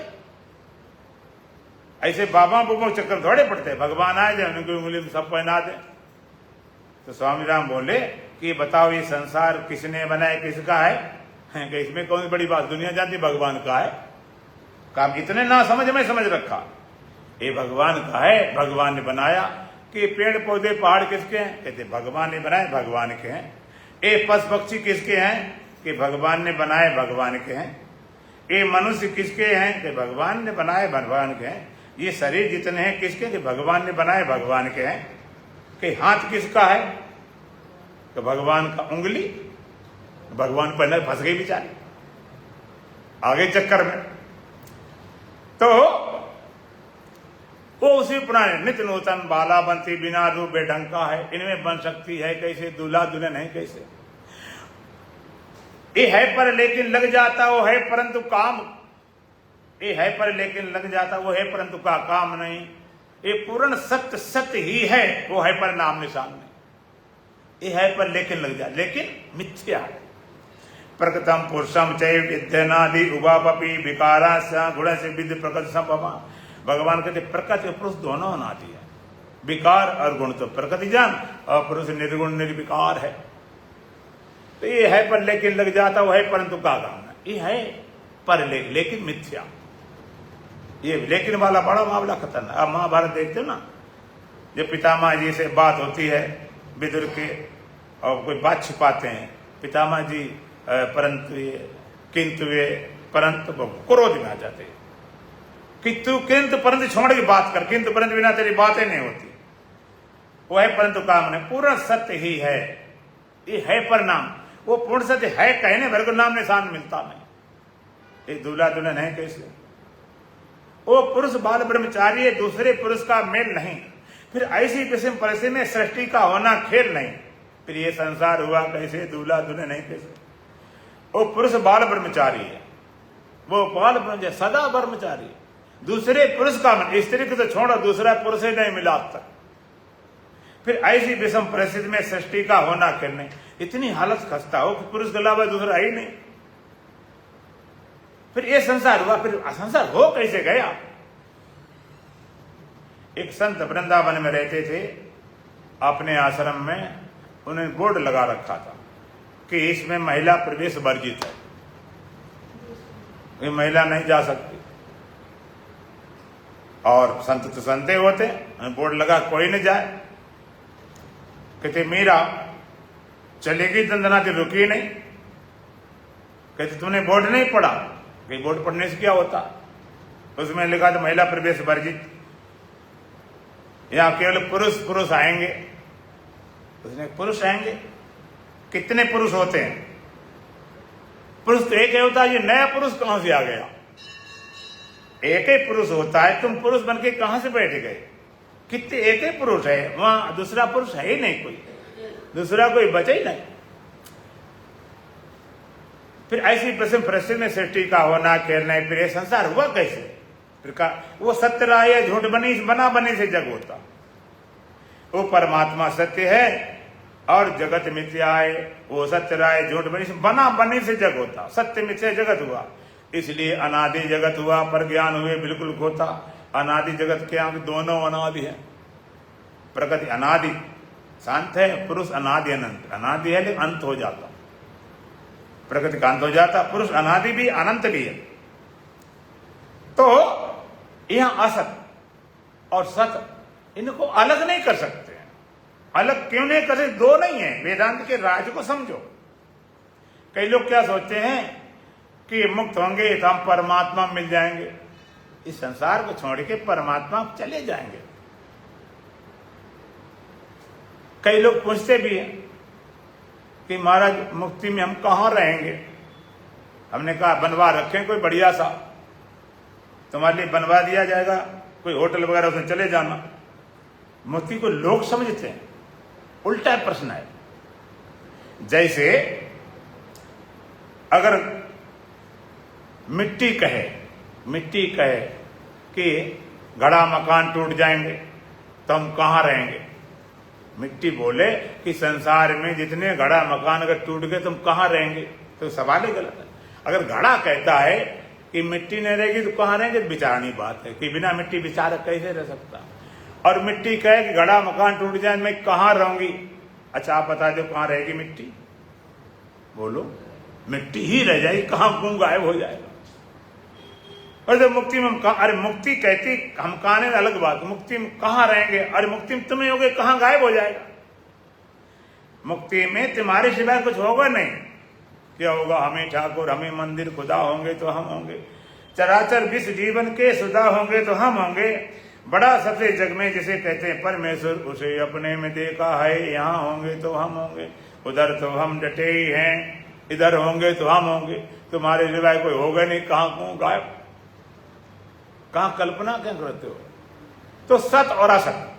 ऐसे बाबा बुबा चक्कर थोड़े पड़ते, भगवान आ जाए उनको उंगली में सब पहना दे। तो स्वामी राम बोले कि बताओ ये संसार किसने बनाया, किसका है? कि इसमें कौन सी बड़ी बात, दुनिया जानती भगवान का है। काम इतने ना समझ में समझ रखा, ये भगवान का है, भगवान ने बनाया। कि पेड़ पौधे पहाड़ किसके हैं? कहते भगवान ने बनाए, भगवान के हैं। ये पशु पक्षी किसके हैं? कि भगवान ने बनाए, भगवान के हैं। ये मनुष्य किसके हैं? कि भगवान ने बनाए, भगवान के हैं। ये शरीर जितने हैं किसके? कि भगवान ने बनाए, भगवान के हैं। कि हाथ किसका है? तो भगवान का। उंगली भगवान पहले फंस गई बेचारी, आगे चक्कर में। तो वो उसी पुराने नित नूतन बाला बनती, बिना रूप बेढंग का है, इनमें बन सकती है कैसे? दूल्हा दुल्हन है कैसे? ये है पर लेकिन लग जाता वो है परंतु काम, ये है पर लेकिन लग जाता वो है परंतु का काम नहीं। ये पूर्ण सत्य सत्य ही है, वो है पर नाम निशान नहीं। ये है पर लेकिन लग जाता, लेकिन मिथ्या है। प्रकृतम पुरुषम चैव विद्यनादि उभापि विकारा गुण से विद्य प्रकृति संभवा। भगवान कहते प्रकृति और पुरुष दोनों होना चाहिए, विकार और गुण तो प्रकृति जान, और पुरुष निर्गुण निर्विकार है। तो ये है पर लेकिन लग जाता वो है परंतु का काम है। ये है पर लेकिन मिथ्या, ये लेकिन वाला बड़ा मामला खतरनाक। अब महाभारत देखते हो ना, जब पितामह जी से बात होती है विदुर के, और कोई बात छिपाते हैं, पितामह जी परंतु ये किंतु वे परंतु क्रोध में आ जाते हैं कि तू किंतु परंतु छोड़ की बात कर, किंतु परंतु बिना तेरी बातें नहीं होती। वो है परंतु काम नहीं, पूर्ण सत्य ही है। ये है पर नाम, वो पूर्ण सत्य है कहने भर को नाम निशान मिलता नहीं। ये दूल्हा दुल्हन है कैसे? वो पुरुष बाल ब्रह्मचारी है, दूसरे पुरुष का मेल नहीं। फिर ऐसी किस्म परिस्थिति में सृष्टि का होना खेल नहीं। फिर ये संसार हुआ कैसे? दूल्हा दुल्हन है कैसे? वो पुरुष बाल ब्रह्मचारी है, वो बाल ब्रह्मचारी सदा ब्रह्मचारी है। दूसरे पुरुष का मन, स्त्री को तो छोड़ो, दूसरा पुरुष ही नहीं मिला अब तक। फिर ऐसी विषम परिस्थिति में सृष्टि का होना खेल नहीं। इतनी हालत खस्ता हो कि पुरुष के अलावा दूसरा ही नहीं। फिर ये संसार हुआ, फिर संसार हो कैसे गया? एक संत वृंदावन में रहते थे, अपने आश्रम में उन्होंने बोर्ड लगा रखा था कि इसमें महिला प्रवेश वर्जित है, ये महिला नहीं जा सकती। और संत तो संते होते, बोर्ड लगा कोई नहीं जाए। कहते मीरा चलेगी दंदनाती, रुकी नहीं। कहते तुमने बोर्ड नहीं पढ़ा? कि बोर्ड पढ़ने से क्या होता? उसमें लिखा था महिला प्रवेश वर्जित, यहां केवल पुरुष आएंगे। उसने पुरुष आएंगे, कितने पुरुष होते हैं? पुरुष तो एक ही होता है, ये नया पुरुष कहां से आ गया? एक ही पुरुष होता है, तुम पुरुष बन के कहां से बैठ गए? कितने एक ही पुरुष है, वहां दूसरा पुरुष है ही नहीं, कोई दूसरा कोई बचा ही नहीं। फिर ऐसी परिस्थिति में सृष्टि का होना खेल नहीं। फिर ये संसार हुआ कैसे? फिर वो सत्य रहा है, झूठ बना बने से जग होता। वो परमात्मा सत्य है, और जगत मिथ्या है, वो सत्य रहा है, झूठ बनी, बना बनी से जग होता, सत्य मिथ्या जगत हुआ, इसलिए अनादि जगत हुआ, पर ज्ञान हुए बिल्कुल खोता। अनादि जगत क्या, दोनों अनादि है। प्रकृति अनादि शांत है, पुरुष अनादि अनंत, अनादि है लेकिन अंत हो जाता, प्रकृति का अंत हो जाता, पुरुष अनादि भी अनंत भी है। तो यहां असत और सत इनको अलग नहीं कर सकते। अलग क्यों नहीं कर सकते? दो नहीं है। वेदांत के राज को समझो। कई लोग क्या सोचते हैं कि मुक्त होंगे तो हम परमात्मा मिल जाएंगे, इस संसार को छोड़ के परमात्मा चले जाएंगे। कई लोग पूछते भी हैं कि महाराज मुक्ति में हम कहाँ रहेंगे। हमने कहा बनवा रखें कोई बढ़िया सा, तुम्हारे लिए बनवा दिया जाएगा, कोई होटल वगैरह उसमें चले जाना। मुक्ति को लोग समझते हैं, उल्टा प्रश्न है। जैसे अगर मिट्टी कहे कि घड़ा मकान टूट जाएंगे तो हम कहाँ रहेंगे। मिट्टी बोले कि संसार में जितने घड़ा मकान अगर टूट गए तो हम कहाँ रहेंगे, तो सवाल ही गलत है। अगर घड़ा कहता है कि मिट्टी नहीं रहेगी तो कहाँ रहेंगे, विचारणी बात है कि बिना मिट्टी विचार कैसे रह सकता। और मिट्टी कहे कि घड़ा मकान टूट जाए मैं कहाँ रहूंगी, अच्छा आप बता दो कहाँ रहेगी मिट्टी, बोलो। मिट्टी ही रह जाएगी, कहाँ गुम गायब हो जाएगा। और जब मुक्ति में हम कहा, अरे मुक्ति कहती हम कहां, अलग बात, मुक्ति में कहाँ रहेंगे, अरे मुक्ति में तुम्हें होगे कहाँ गायब हो जाएगा। मुक्ति में तुम्हारे सिवाय कुछ होगा नहीं। क्या होगा, हमें ठाकुर, हमें मंदिर, खुदा होंगे तो हम होंगे, चराचर विश्व जीवन के सुधा होंगे तो हम होंगे। बड़ा सबसे जग में जिसे कहते हैं परमेश्वर, उसे अपने में देखा है, यहाँ होंगे तो हम होंगे, उधर तो हम डटे ही हैं, इधर होंगे तो हम होंगे, तुम्हारे सिवाय कोई होगा नहीं, कहाँ कौन गायब, कहाँ कल्पना क्या करते हो। तो सत और असत,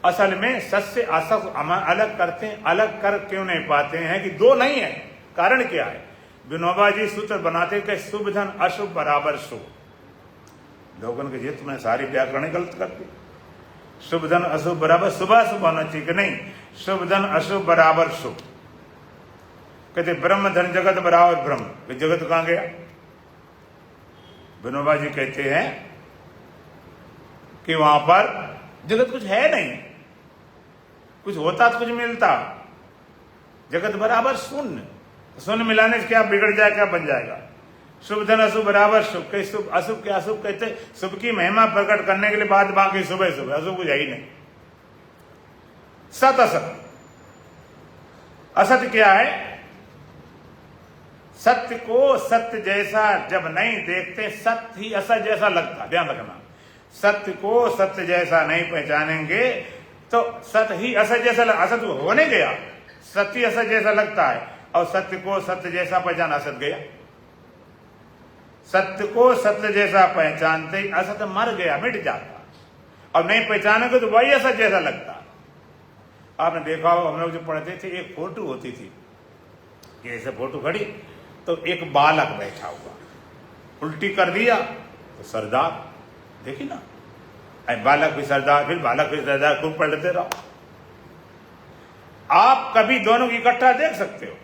असल में सत से असत हम अलग करते हैं, अलग कर क्यों नहीं पाते हैं कि दो नहीं है। कारण क्या है, विनोबा जी सूत्र बनाते कि शुभ धन अशुभ बराबर शुभ। लोगों के जीत में सारी व्याकरण गलत करती, शुभ धन अशुभ बराबर, शुभ अशुभ होना चाहिए कि नहीं, शुभ धन अशुभ बराबर शुभ। कहते ब्रह्म धन जगत बराबर ब्रह्म, जगत कहां गया। विनोबा जी कहते हैं कि वहां पर जगत कुछ है नहीं, कुछ होता तो कुछ मिलता, जगत बराबर शून्य, शून्य मिलाने से क्या बिगड़ जाए, क्या बन जाएगा। शुभ धन अशुभ बराबर शुभ, कई शुभ अशुभ के अशुभ कहते, शुभ की महिमा प्रकट करने के लिए बाद बाकी सुबह सुबह, अशुभ कुछ है ही नहीं। सत असत, असत क्या है, सत्य को सत्य जैसा जब नहीं देखते सत्य ही असत जैसा लगता, ध्यान रखना। सत्य को सत्य जैसा नहीं पहचानेंगे तो सत्य ही असत जैसा, असत होने गया, सत्य असत जैसा लगता है, और सत्य को सत्य जैसा पहचान असत गया। सत्य को सत्य जैसा पहचानते ही असत मर गया, मिट जाता, और नहीं पहचानेंगे तो वही असत जैसा लगता। आपने देखा हो, हम लोग जो पढ़ते थे एक फोटो होती थी, ऐसे फोटो खड़ी तो एक बालक बैठा हुआ, उल्टी कर दिया तो सरदार, देखी ना, बालक भी सरदार, फिर बालक भी सरदार, खूब पढ़ते रहो। आप कभी दोनों की इकट्ठा देख सकते हो,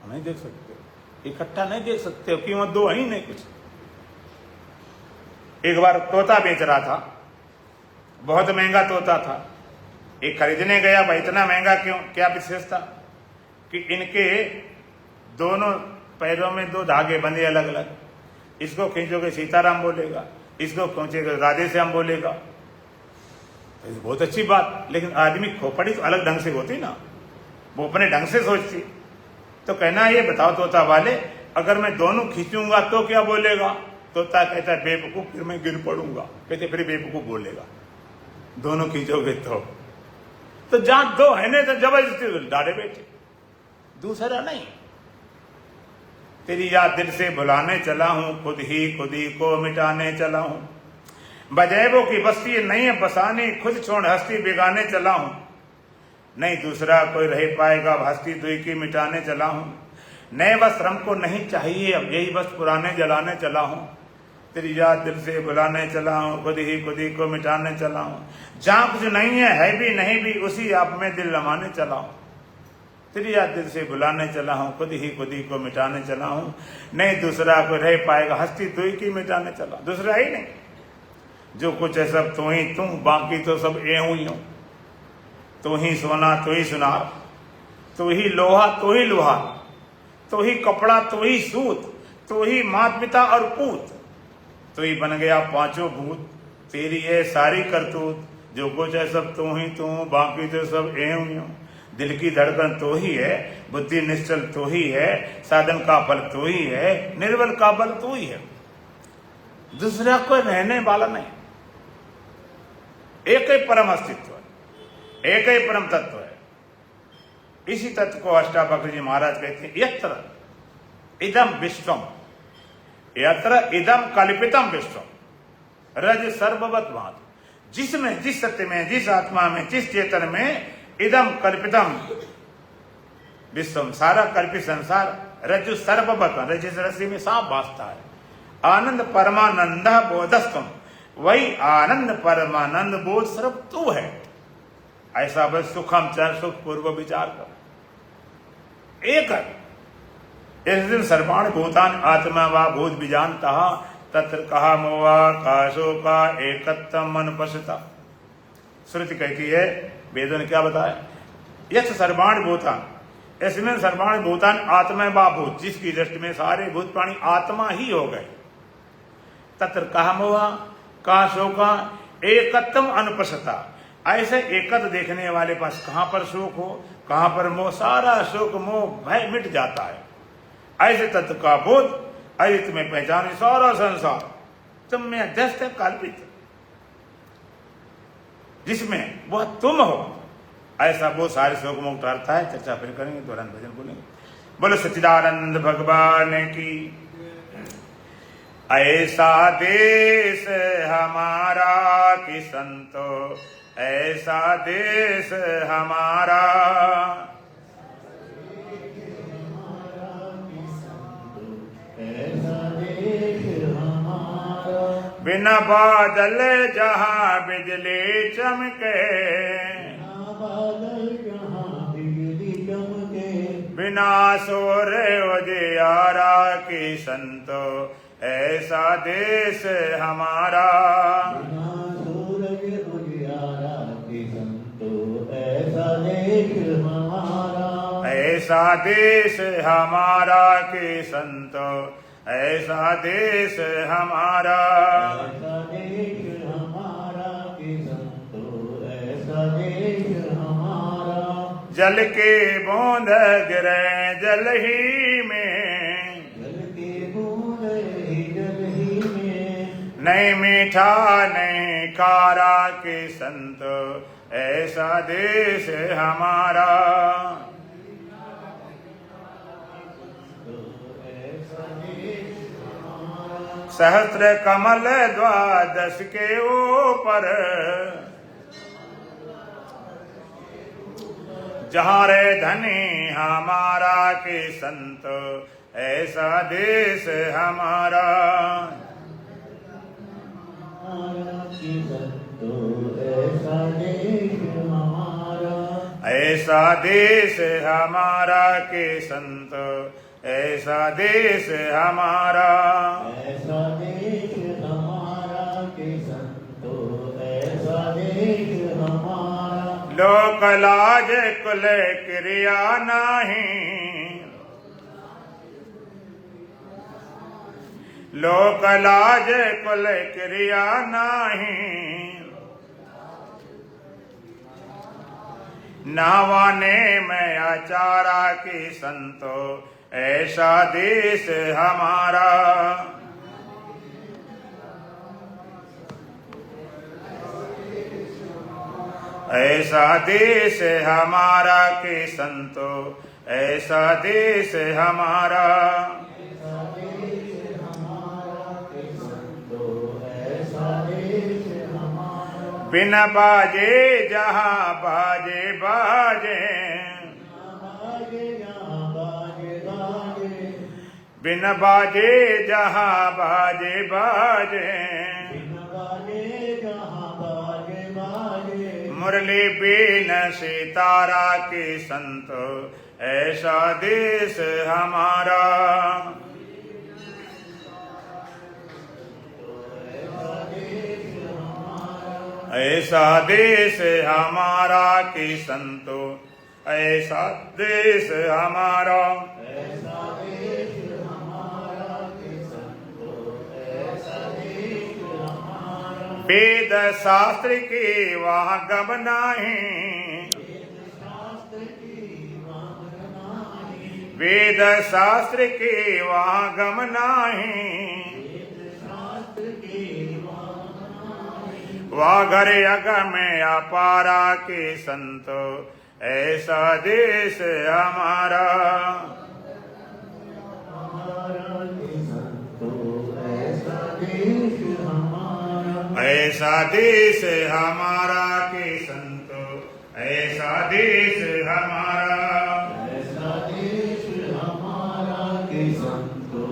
नहीं देख सकते हो, इकट्ठा नहीं देख सकते हो, क्यों, दो ही नहीं कुछ। एक बार तोता बेच रहा था, बहुत महंगा तोता था, एक खरीदने गया, भाई इतना महंगा क्यों, क्या विशेषता कि इनके दोनों पैरों में दो धागे बंधे अलग अलग, इसको खींचोगे सीताराम बोलेगा, इसको खींचोगे राधे श्याम बोलेगा, बहुत अच्छी बात। लेकिन आदमी खोपड़ी तो अलग ढंग से होती ना, वो अपने ढंग से सोचती। तो कहना ये बताओ तोता वाले, अगर मैं दोनों खींचूंगा तो क्या बोलेगा। तोता कहता है बेवकूफ, फिर मैं गिर पड़ूंगा। कहते फिर बेवकूफ बोलेगा, दोनों खींचोगे तो जहां दो है ना तो जबरदस्ती डाले बैठे, दूसरा नहीं। तेरी याद दिल से भुलाने चला हूं, खुद ही को मिटाने चला हूं। बजैबों की बस्ती नहीं है बसानी, खुद छोड़ हस्ती बिगाने चला हूं। नहीं दूसरा कोई रह पाएगा, हस्ती दुई की मिटाने चला हूं। नए वस्त्र हमको नहीं चाहिए, अब यही वस्त्र पुराने जलाने चला हूं। तेरी याद दिल से बुलाने चला हूँ, खुद ही को मिटाने चला हूँ। जहाँ कुछ नहीं है भी नहीं भी, उसी आप में दिल रमाने चला हूँ। तेरी याद दिल से बुलाने चला हूँ, खुद ही को मिटाने चला हूँ। नहीं दूसरा कोई रह पाएगा, हस्ती तू ही की मिटाने चला, दूसरा ही नहीं। जो कुछ है सब तू ही तू, बाकी तो सब एहूं ही हूँ। तू ही सोना तू ही सुनार, तू ही लोहा तू ही लोहार, तू ही कपड़ा तू ही सूत, तू ही माता पिता और पूत, तू ही बन गया पांचों भूत। तेरी है सारी करतूत, जो कुछ है सब तू ही तू, बाकी तो सब एहूं ही हूँ। दिल की धड़कन तो ही है, बुद्धि निश्चल तो ही है, साधन का फल तो ही है, निर्बल का बल तो ही है। दूसरा कोई रहने वाला नहीं। एक ही परम अस्तित्व है, एक ही परम तत्व है। इसी तत्व को अष्टावक्र जी महाराज कहते हैं, यत्र इदम विश्वम, यत्र इदम कल्पितम विश्वम रज सर्ववत भात। जिसमें, जिस सत्य में, जिस आत्मा में, जिस चेतन में इदम कल्पितम विश्वम, सारा कल्पित संसार, रज्जु सर्ववत, रजिस रस्सी में सांप भासता है। आनंद परमानंद बोधस्तम, वही आनंद परमानंद बोध सर्व तू है। ऐसा बस सुखम चर सुख पूर्व विचार कर। एक इस दिन सर्वाण भूतान आत्मा व भूत विजानता तत्र कहा मोवाकाशो का एकत्तम मन पश्यता। श्रुति कहती है, वेदों ने क्या बताया, यश सर्वाण भूतान, इसमें सर्वाण भूतान आत्मा व भूत, जिसकी दृष्टि में सारे भूत प्राणी आत्मा ही हो गए। तत्र कहा मोहा का शोका एकत्तम अनुपस्थिता, ऐसे एकत्र देखने वाले पास कहां पर शोक हो, कहां पर मोह, सारा शोक मोह भय मिट जाता है। ऐसे तत्व का बोध, ऐसे तुम्हें पहचाने सारा संसार तुम में अध्यस्त है, कल्पित, जिसमें वह तुम हो, ऐसा वो सारे शोक मोह उतारता है। चर्चा फिर करेंगे, तुरंत भजन बोलेंगे। बोलो सच्चिदानंद भगवान की। ऐसा देश हमारा कि संतो, ऐसा देश हमारा, बिना बादल जहां बिजली चमके, बिना सूर्य उजियारा की संतो, ऐसा देश हमारा। ऐसा देश हमारा के संतो, ऐसा देश हमारा। जल के बूंद गिरे जल ही में, नहीं मीठा नहीं खारा के संतो, ऐसा देश हमारा। सहस्त्र कमल द्वादश के ऊपर, जहाँ रे धनी हमारा के संत, ऐसा देश हमारा। ऐसा देश हमारा के संत, ऐसा देश हमारा। ऐसा देश हमारा के संतो, ऐसा देश हमारा। लोक लाज कुल क्रिया नहीं, लोक लाज कुल क्रिया नहीं, नावाने में आचारा की संतो, ऐसा देश हमारा। ऐसा देश हमारा के संतो, ऐसा देश हमारा। बिना बाजे जहाँ बाजे बाजे, बिन बाजे जहाँ बाजे बाजे, बिन बाजे जहाँ बाजे बाजे, मुरली बीन सितारा के संत, ऐसा देश हमारा। ऐसा देश हमारा कि संतो, ऐसा देश हमारा। ऐसा देश हमारा कि संतो, ऐसा देश हमारा। वेद शास्त्र के वहाँ गम नाही, शास्त्र की मांग नाही, वेद शास्त्र के वहाँ गम नाही। शास्त्र की वाघर अग में अपारा के संतो, ऐसा देश हमारा। ऐसा देश हमारा। ऐसा देश हमारा के संतो, ऐसा देश हमारा। ऐसा देश हमारा कि संतो,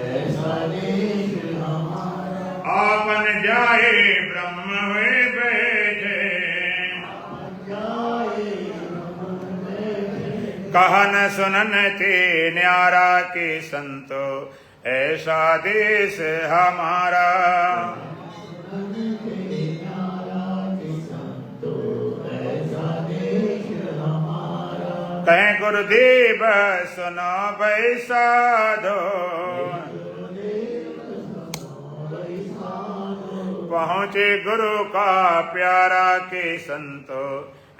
ऐसा देश हमारा। आपन जाए ब्रह्म हुए बैठे, कहन सुनन ते न्यारा के संतो, ऐसा देश हमारा। कहें गुरुदेव सुनो बैसाधो, पहुँचे गुरु का प्यारा के संतो,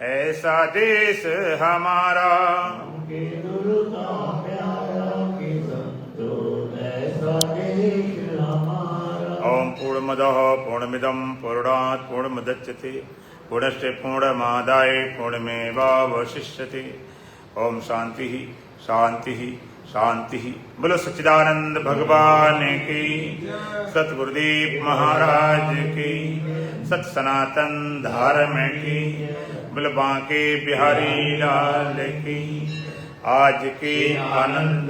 ऐसा देश हमारा। गुरु का प्यारा कि संतो, ऐसा देश हमारा। ओम पूर्णमदः पूर्णमिदं पूर्णात् पूर्णमुदच्यते, पूर्णस्य पूर्णमादाय पूर्णमेवावशिष्यते। ओम शांति शांति शांति। बोलो सच्चिदानंद भगवान की, सतगुरुदेव महाराज की, सत सनातन धर्म की, बोलो बांके बिहारी लाल की। आज के आनंद